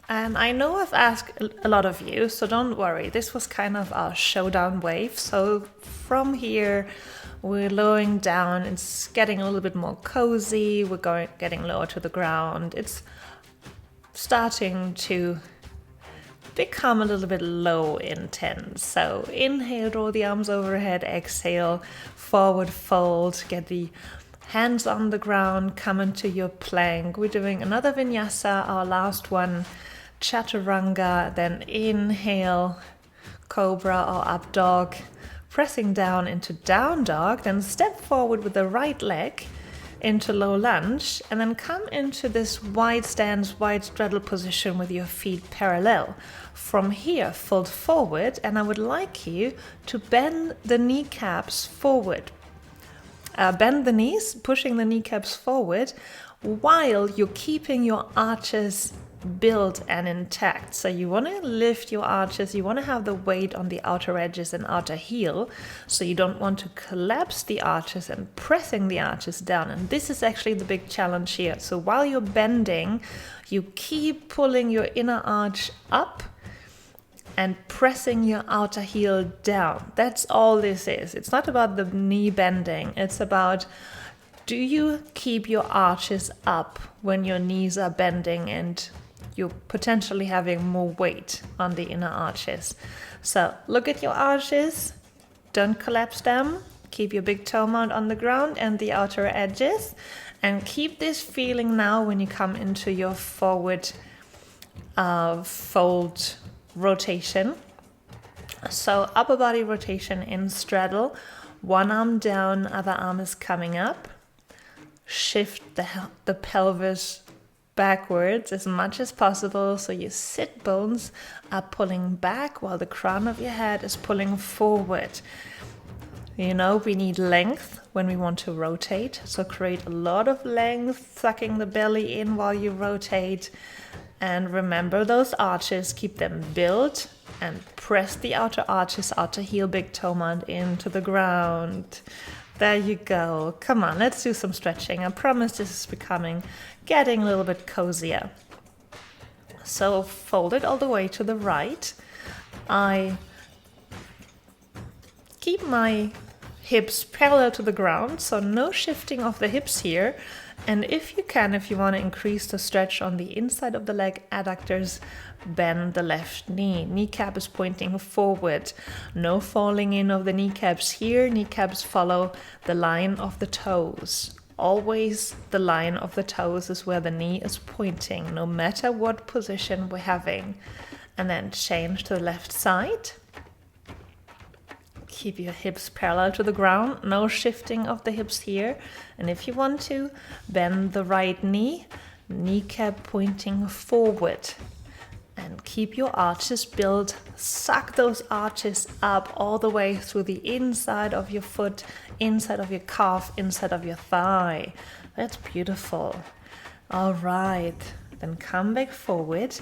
And I know I've asked a lot of you, so don't worry. This was kind of our showdown wave. So from here, we're lowering down. It's getting a little bit more cozy. We're getting lower to the ground. It's starting to become a little bit low intense. So inhale, draw the arms overhead. Exhale, forward fold. Get the hands on the ground. Come into your plank. We're doing another vinyasa, our last one. Chaturanga, then inhale, cobra or up dog, pressing down into down dog, then step forward with the right leg into low lunge, and then come into this wide stance, wide straddle position with your feet parallel. From here, fold forward, and I would like you to bend the kneecaps forward. Bend the knees, pushing the kneecaps forward, while you're keeping your arches built and intact. So you want to lift your arches, you want to have the weight on the outer edges and outer heel, so you don't want to collapse the arches and pressing the arches down. And this is actually the big challenge here. So while you're bending, you keep pulling your inner arch up and pressing your outer heel down. That's all this is. It's not about the knee bending, it's about, do you keep your arches up when your knees are bending and you're potentially having more weight on the inner arches? So look at your arches, don't collapse them, keep your big toe mount on the ground and the outer edges, and keep this feeling now when you come into your forward fold rotation. So upper body rotation in straddle, one arm down, other arm is coming up. Shift the pelvis backwards as much as possible, so your sit bones are pulling back while the crown of your head is pulling forward. You know, we need length when we want to rotate, so create a lot of length, sucking the belly in while you rotate. And remember those arches, keep them built, and press the outer arches, outer heel, big toe mount into the ground. There you go. Come on, let's do some stretching. I promise this is getting a little bit cozier. So fold it all the way to the right. I keep my hips parallel to the ground, so no shifting of the hips here. And if you want to increase the stretch on the inside of the leg adductors, bend the left knee. Kneecap is pointing forward. No falling in of the kneecaps here. Kneecaps follow the line of the toes. Always the line of the toes is where the knee is pointing, no matter what position we're having. And then change to the left side. Keep your hips parallel to the ground, no shifting of the hips here. And if you want to, bend the right knee, kneecap pointing forward. And keep your arches built. Suck those arches up all the way through the inside of your foot, inside of your calf, inside of your thigh. That's beautiful. All right, then come back forward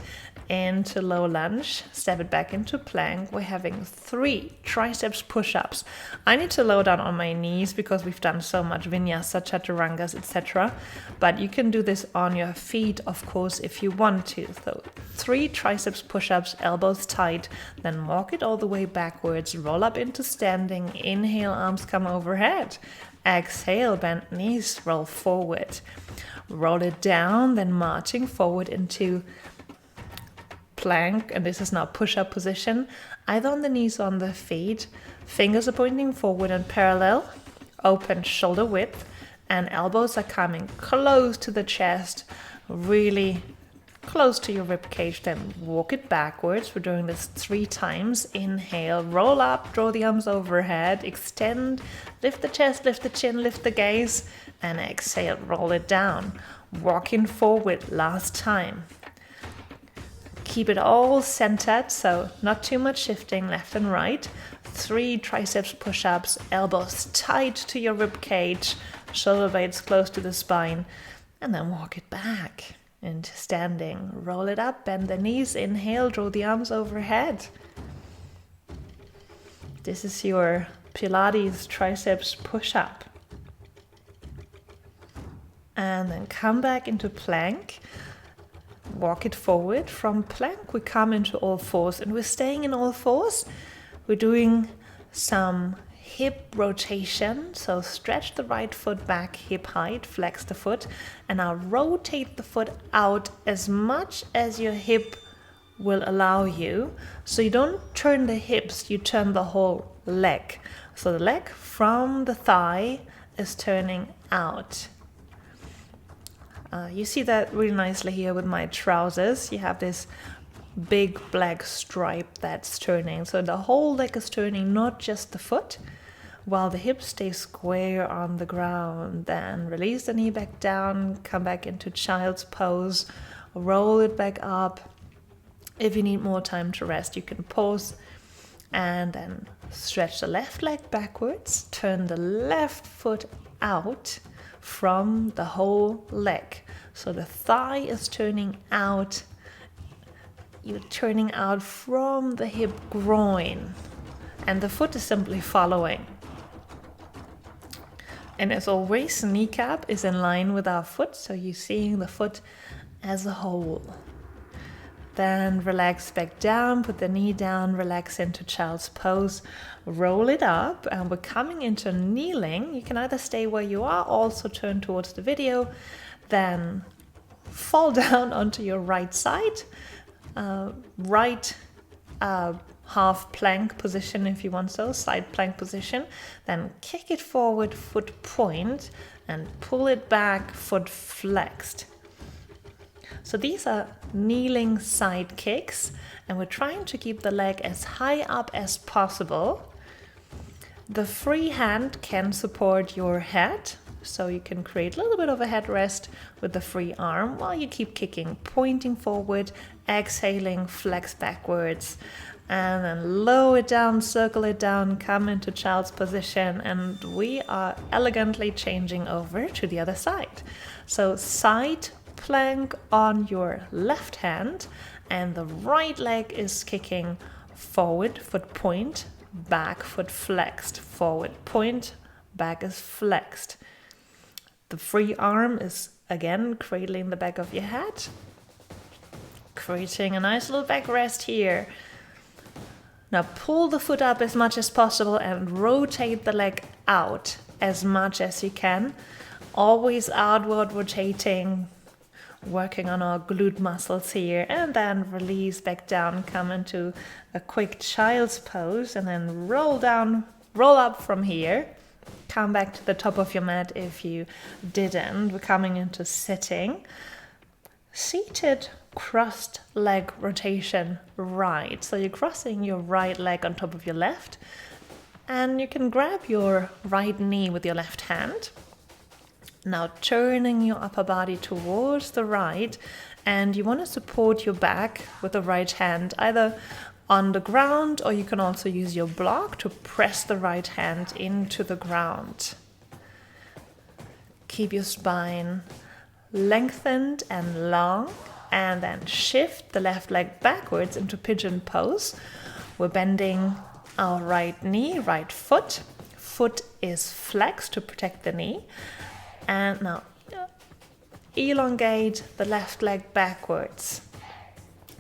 into low lunge, step it back into plank. We're having 3 triceps push-ups. I need to lower down on my knees because we've done so much vinyasa, chaturangas, etc. But you can do this on your feet, of course, if you want to. So 3 triceps push-ups, elbows tight, then walk it all the way backwards, roll up into standing, inhale, arms come overhead. Exhale, bend knees, roll forward. Roll it down, then marching forward into plank, and this is now push-up position, either on the knees or on the feet. Fingers are pointing forward and parallel, open shoulder width, and elbows are coming close to the chest, really close to your rib cage. Then walk it backwards. We're doing this 3 times. Inhale, roll up, draw the arms overhead, extend, lift the chest, lift the chin, lift the gaze, and exhale, roll it down. Walking forward, last time. Keep it all centered, so not too much shifting left and right. 3 triceps push-ups, elbows tight to your rib cage, shoulder blades close to the spine. and then walk it back into standing. Roll it up, bend the knees, inhale, draw the arms overhead. This is your Pilates triceps push-up. And then come back into plank. Walk it forward. From plank we come into all fours, and we're staying in all fours. We're doing some hip rotation, so stretch the right foot back hip height, flex the foot, and now rotate the foot out as much as your hip will allow you. So you don't turn the hips, you turn the whole leg. So the leg from the thigh is turning out. You see that really nicely here with my trousers. You have this big black stripe that's turning. So the whole leg is turning, not just the foot, while the hips stay square on the ground. Then release the knee back down, come back into child's pose, roll it back up. If you need more time to rest, you can pause and then stretch the left leg backwards, turn the left foot out from the whole leg. So the thigh is turning out. You're turning out from the hip groin, and the foot is simply following. And as always, kneecap is in line with our foot, so you're seeing the foot as a whole. Then relax back down, put the knee down, relax into child's pose, roll it up, and we're coming into kneeling. You can either stay where you are, also turn towards the video, then fall down onto your right side, right half plank position if you want so, side plank position, then kick it forward, foot point, and pull it back, foot flexed. So these are kneeling side kicks, and we're trying to keep the leg as high up as possible. The free hand can support your head, so you can create a little bit of a headrest with the free arm while you keep kicking, pointing forward, exhaling, flex backwards, and then lower it down, circle it down, come into child's position, and we are elegantly changing over to the other side. So side plank on your left hand, and the right leg is kicking forward, foot point, back, foot flexed, forward, point, back is flexed. The free arm is again cradling the back of your head, creating a nice little back rest here. Now pull the foot up as much as possible and rotate the leg out as much as you can. Always outward rotating, working on our glute muscles here, and then release back down, come into a quick child's pose, and then roll down, roll up from here. Come back to the top of your mat if you didn't. We're coming into sitting. Seated crossed leg rotation right. So you're crossing your right leg on top of your left, and you can grab your right knee with your left hand. Now turning your upper body towards the right, and you want to support your back with the right hand, either on the ground, or you can also use your block to press the right hand into the ground. Keep your spine lengthened and long, and then shift the left leg backwards into pigeon pose. We're bending our right knee, right foot. Foot is flexed to protect the knee. And now elongate the left leg backwards.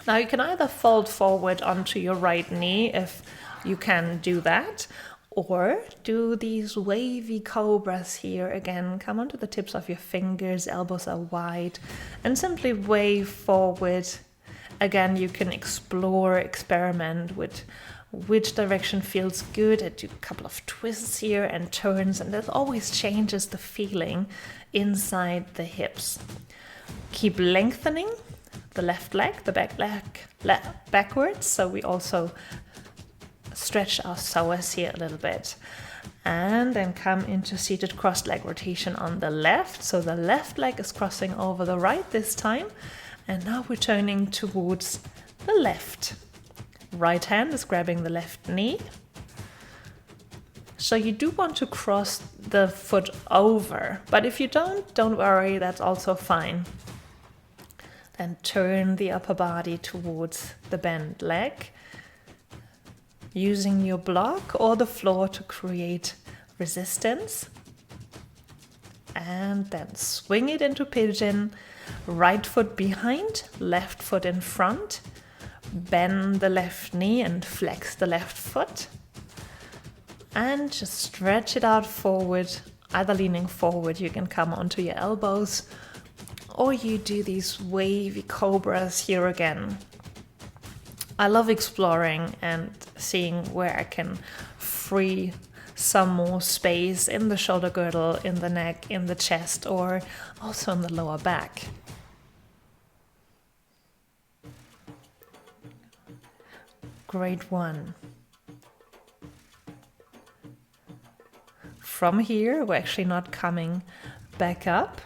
Now you can either fold forward onto your right knee if you can do that, or do these wavy cobras here again. Come onto the tips of your fingers, elbows are wide, and simply wave forward. Again, you can explore, experiment with which direction feels good. I do a couple of twists here and turns, and that always changes the feeling inside the hips. Keep lengthening the left leg, the back leg backwards, so we also stretch our psoas here a little bit. And then come into seated crossed leg rotation on the left. So the left leg is crossing over the right this time, and now we're turning towards the left. Right hand is grabbing the left knee. So you do want to cross the foot over, but if you don't worry, that's also fine. Then turn the upper body towards the bent leg, using your block or the floor to create resistance. And then swing it into pigeon, right foot behind, left foot in front. Bend the left knee and flex the left foot. And just stretch it out forward, either leaning forward, you can come onto your elbows, or you do these wavy cobras here again. I love exploring and seeing where I can free some more space in the shoulder girdle, in the neck, in the chest, or also in the lower back. Great one. From here, we're actually not coming back up,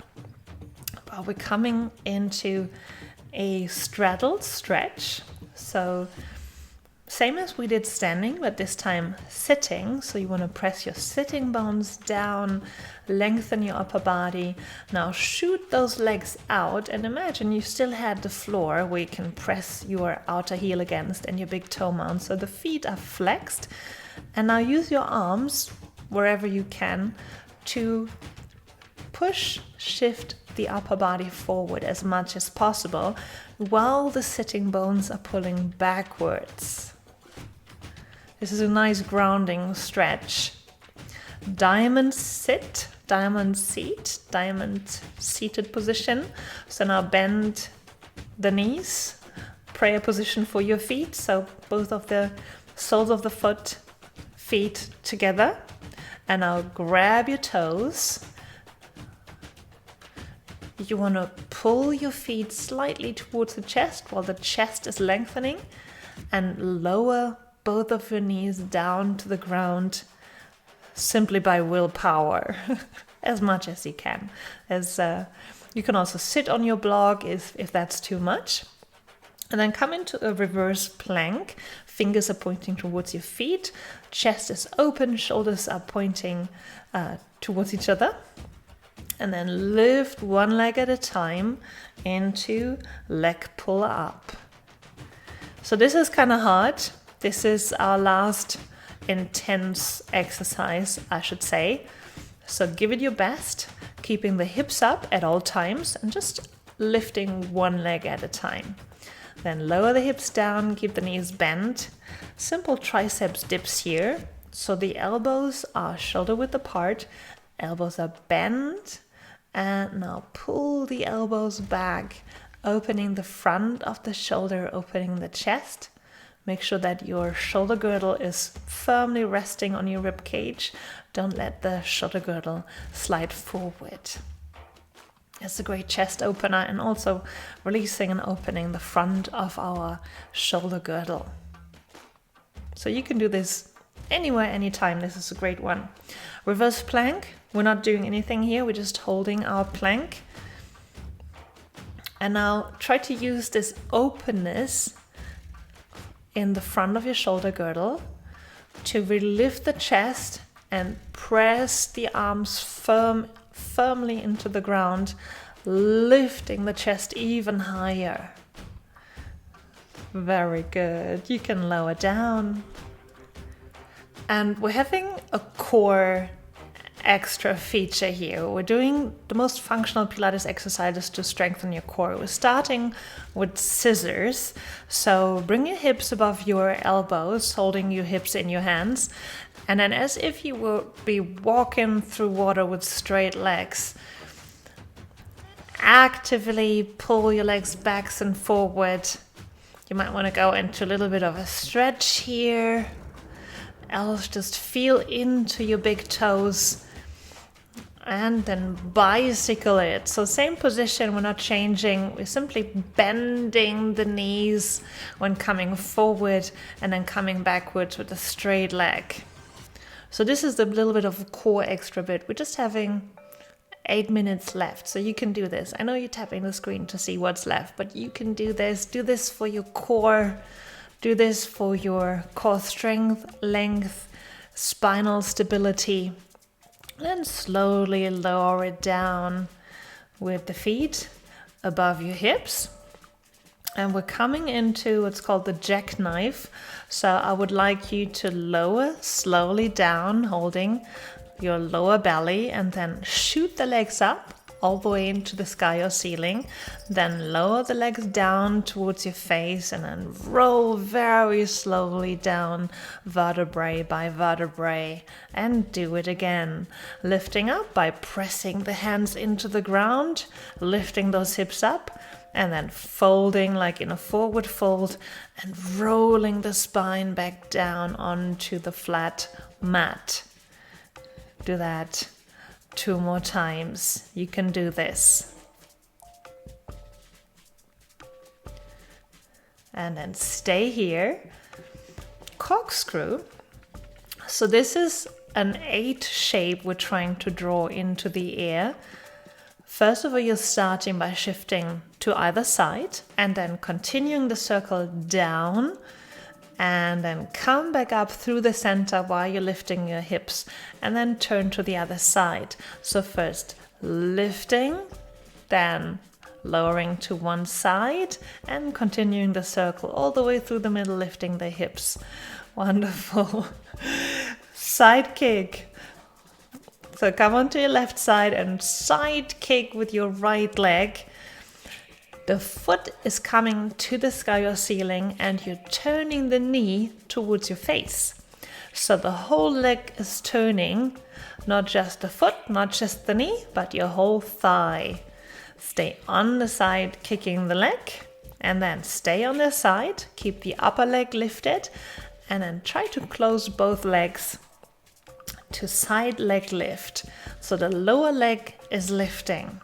but we're coming into a straddled stretch. So same as we did standing, but this time sitting. So you want to press your sitting bones down, lengthen your upper body. Now shoot those legs out and imagine you still had the floor where you can press your outer heel against and your big toe mount. So the feet are flexed. And now use your arms wherever you can to push, shift the upper body forward as much as possible while the sitting bones are pulling backwards. This is a nice grounding stretch. Diamond sit, diamond seat, diamond seated position. So now bend the knees, prayer position for your feet. So both of the soles of the feet together. And now grab your toes. You want to pull your feet slightly towards the chest while the chest is lengthening, and lower both of your knees down to the ground simply by willpower as much as you can. You can also sit on your block if that's too much. And then come into a reverse plank. Fingers are pointing towards your feet. Chest is open, shoulders are pointing towards each other. And then lift one leg at a time into leg pull up. So this is kind of hard. This is our last intense exercise, I should say. So give it your best, keeping the hips up at all times and just lifting one leg at a time. Then lower the hips down, keep the knees bent. Simple triceps dips here. So the elbows are shoulder width apart, elbows are bent. And now pull the elbows back, opening the front of the shoulder, opening the chest. Make sure that your shoulder girdle is firmly resting on your rib cage. Don't let the shoulder girdle slide forward. It's a great chest opener, and also releasing and opening the front of our shoulder girdle. So you can do this anywhere, anytime. This is a great one. Reverse plank. We're not doing anything here. We're just holding our plank. And now try to use this openness in the front of your shoulder girdle to really lift the chest and press the arms firmly into the ground, lifting the chest even higher. Very good. You can lower down. And we're having a core extra feature here. We're doing the most functional Pilates exercises to strengthen your core. We're starting with scissors. So bring your hips above your elbows, holding your hips in your hands. And then as if you would be walking through water with straight legs, actively pull your legs back and forward. You might want to go into a little bit of a stretch here. Else just feel into your big toes and then bicycle it. So same position, we're not changing. We're simply bending the knees when coming forward and then coming backwards with a straight leg. So this is a little bit of a core extra bit. We're just having 8 minutes left, so you can do this. I know you're tapping the screen to see what's left, but you can do this. Do this for your core. Do this for your core strength, length, spinal stability. Then slowly lower it down with the feet above your hips. And we're coming into what's called the jackknife. So I would like you to lower slowly down, holding your lower belly, and then shoot the legs up all the way into the sky or ceiling. Then lower the legs down towards your face and then roll very slowly down vertebrae by vertebrae, and do it again. Lifting up by pressing the hands into the ground, lifting those hips up, and then folding like in a forward fold and rolling the spine back down onto the flat mat. Do that 2 more times. You can do this. And then stay here. Corkscrew. So this is an 8 shape we're trying to draw into the air. First of all, you're starting by shifting to either side and then continuing the circle down, and then come back up through the center while you're lifting your hips, and then turn to the other side. So first lifting, then lowering to one side, and continuing the circle all the way through the middle, lifting the hips. Wonderful. Side kick. So come onto your left side and side kick with your right leg. The foot is coming to the sky or ceiling, and you're turning the knee towards your face. So the whole leg is turning, not just the foot, not just the knee, but your whole thigh. Stay on the side, kicking the leg, and then stay on the side, keep the upper leg lifted, and then try to close both legs to side leg lift. So the lower leg is lifting.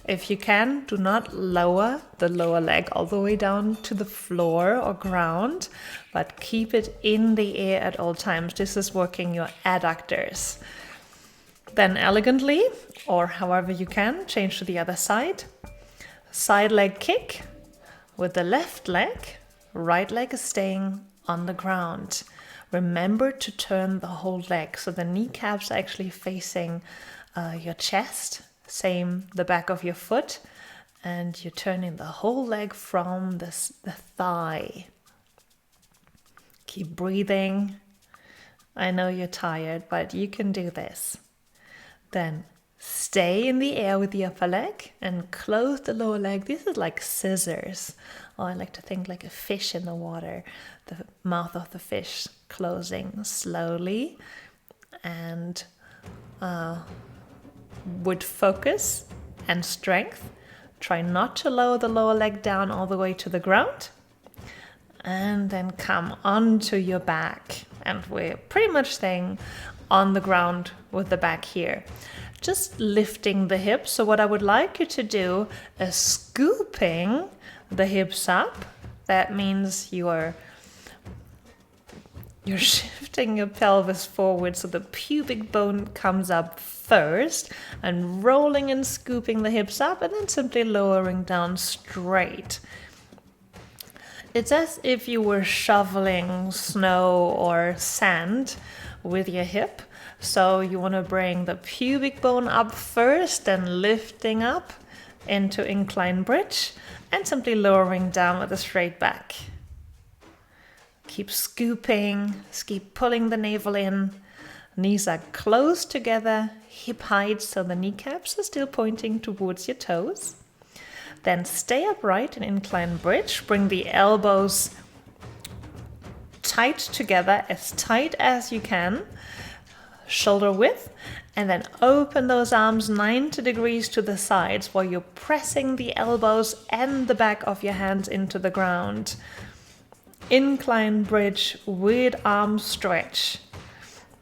If you can, do not lower the lower leg all the way down to the floor or ground, but keep it in the air at all times. This is working your adductors. Then elegantly, or however you can, change to the other side. Side leg kick with the left leg. Right leg is staying on the ground. Remember to turn the whole leg, so the kneecaps are actually facing your chest. Same the back of your foot, and you're turning the whole leg from the thigh. Keep breathing. I know you're tired, but you can do this. Then stay in the air with the upper leg and close the lower leg. This is like scissors. Oh, I like to think like a fish in the water. The mouth of the fish closing slowly, and with focus and strength. Try not to lower the lower leg down all the way to the ground, and then come onto your back, and we're pretty much staying on the ground with the back here, just lifting the hips. So what I would like you to do is scooping the hips up. That means you're shifting your pelvis forward, so the pubic bone comes up first, and rolling and scooping the hips up, and then simply lowering down straight. It's as if you were shoveling snow or sand with your hip. So you want to bring the pubic bone up first, then lifting up into incline bridge, and simply lowering down with a straight back. Keep scooping, keep pulling the navel in. Knees are close together, hip height, so the kneecaps are still pointing towards your toes. Then stay upright in incline bridge. Bring the elbows tight together, as tight as you can, shoulder width, and then open those arms 90 degrees to the sides while you're pressing the elbows and the back of your hands into the ground. Incline bridge with arm stretch,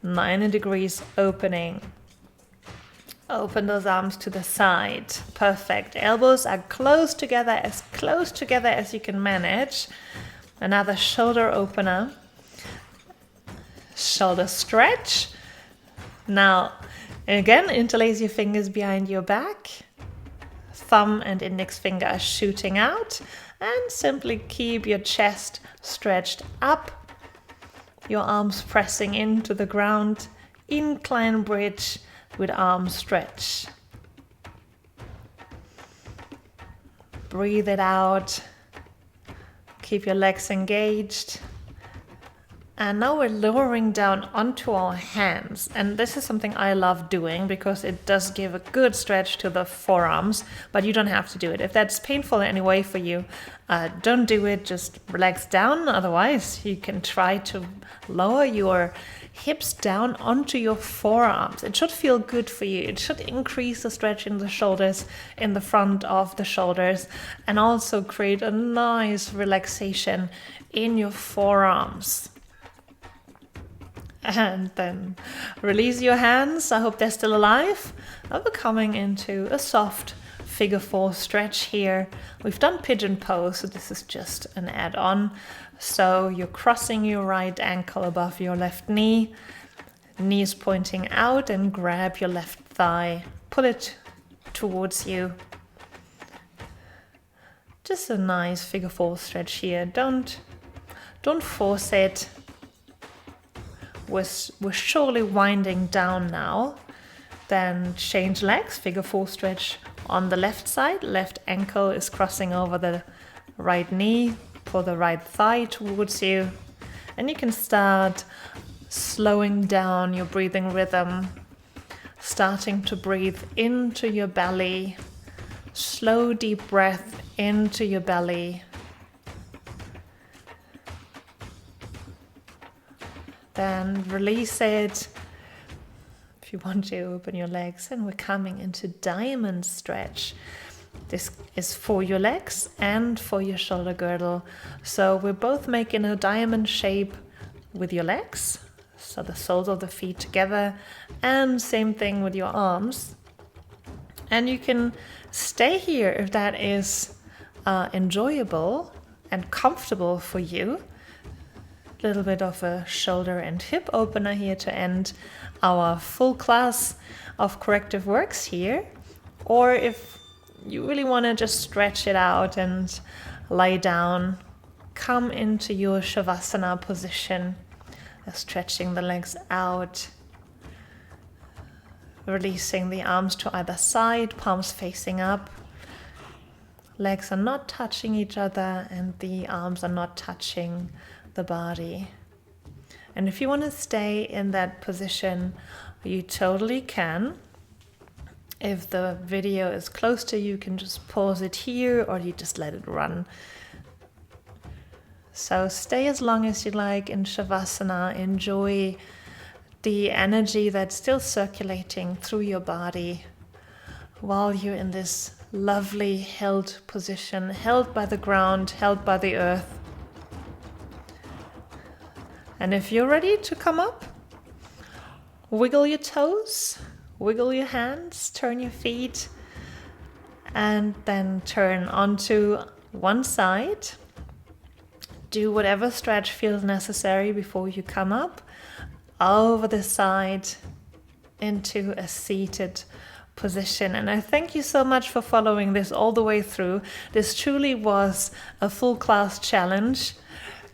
90 degrees opening. Open those arms to the side. Perfect. Elbows are close together as you can manage. Another shoulder opener. Shoulder stretch. Now, again, interlace your fingers behind your back. Thumb and index finger are shooting out. And simply keep your chest stretched up. your arms pressing into the ground. Incline bridge with arm stretch. Breathe it out. Keep your legs engaged. And now we're lowering down onto our hands. And this is something I love doing because it does give a good stretch to the forearms, but you don't have to do it. If that's painful in any way for you, don't do it. Just relax down. Otherwise, you can try to lower your hips down onto your forearms. It should feel good for you. It should increase the stretch in the shoulders, in the front of the shoulders, and also create a nice relaxation in your forearms. And then release your hands. I hope they're still alive. Now we're coming into a soft figure 4 stretch here. We've done pigeon pose, so this is just an add-on. So you're crossing your right ankle above your left knee, knees pointing out, and grab your left thigh. Pull it towards you. Just a nice figure 4 stretch here. Don't force it. We're surely winding down now. Then change legs, figure 4 stretch on the left side. Left ankle is crossing over the right knee. Pull the right thigh towards you. And you can start slowing down your breathing rhythm. Starting to breathe into your belly. Slow, deep breath into your belly. Then release it. If you want to, open your legs, and we're coming into diamond stretch. This is for your legs and for your shoulder girdle. So we're both making a diamond shape with your legs, so the soles of the feet together, and same thing with your arms. And you can stay here if that is enjoyable and comfortable for you. Little bit of a shoulder and hip opener here to end our full class of Corrective Works here. Or if you really want to just stretch it out and lie down, come into your Shavasana position, stretching the legs out, releasing the arms to either side, palms facing up. Legs are not touching each other and the arms are not touching the body. And if you want to stay in that position, you totally can. If the video is close to you, you can just pause it here, or you just let it run. So stay as long as you like in Shavasana. Enjoy the energy that's still circulating through your body while you're in this lovely held position, held by the ground, held by the earth. And if you're ready to come up, wiggle your toes, wiggle your hands, turn your feet, and then turn onto one side. Do whatever stretch feels necessary before you come up, over the side, into a seated position. And I thank you so much for following this all the way through. This truly was a full class challenge.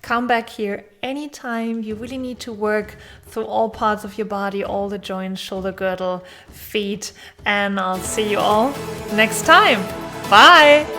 Come back here anytime you really need to work through all parts of your body, all the joints, shoulder girdle, feet, and I'll see you all next time. Bye!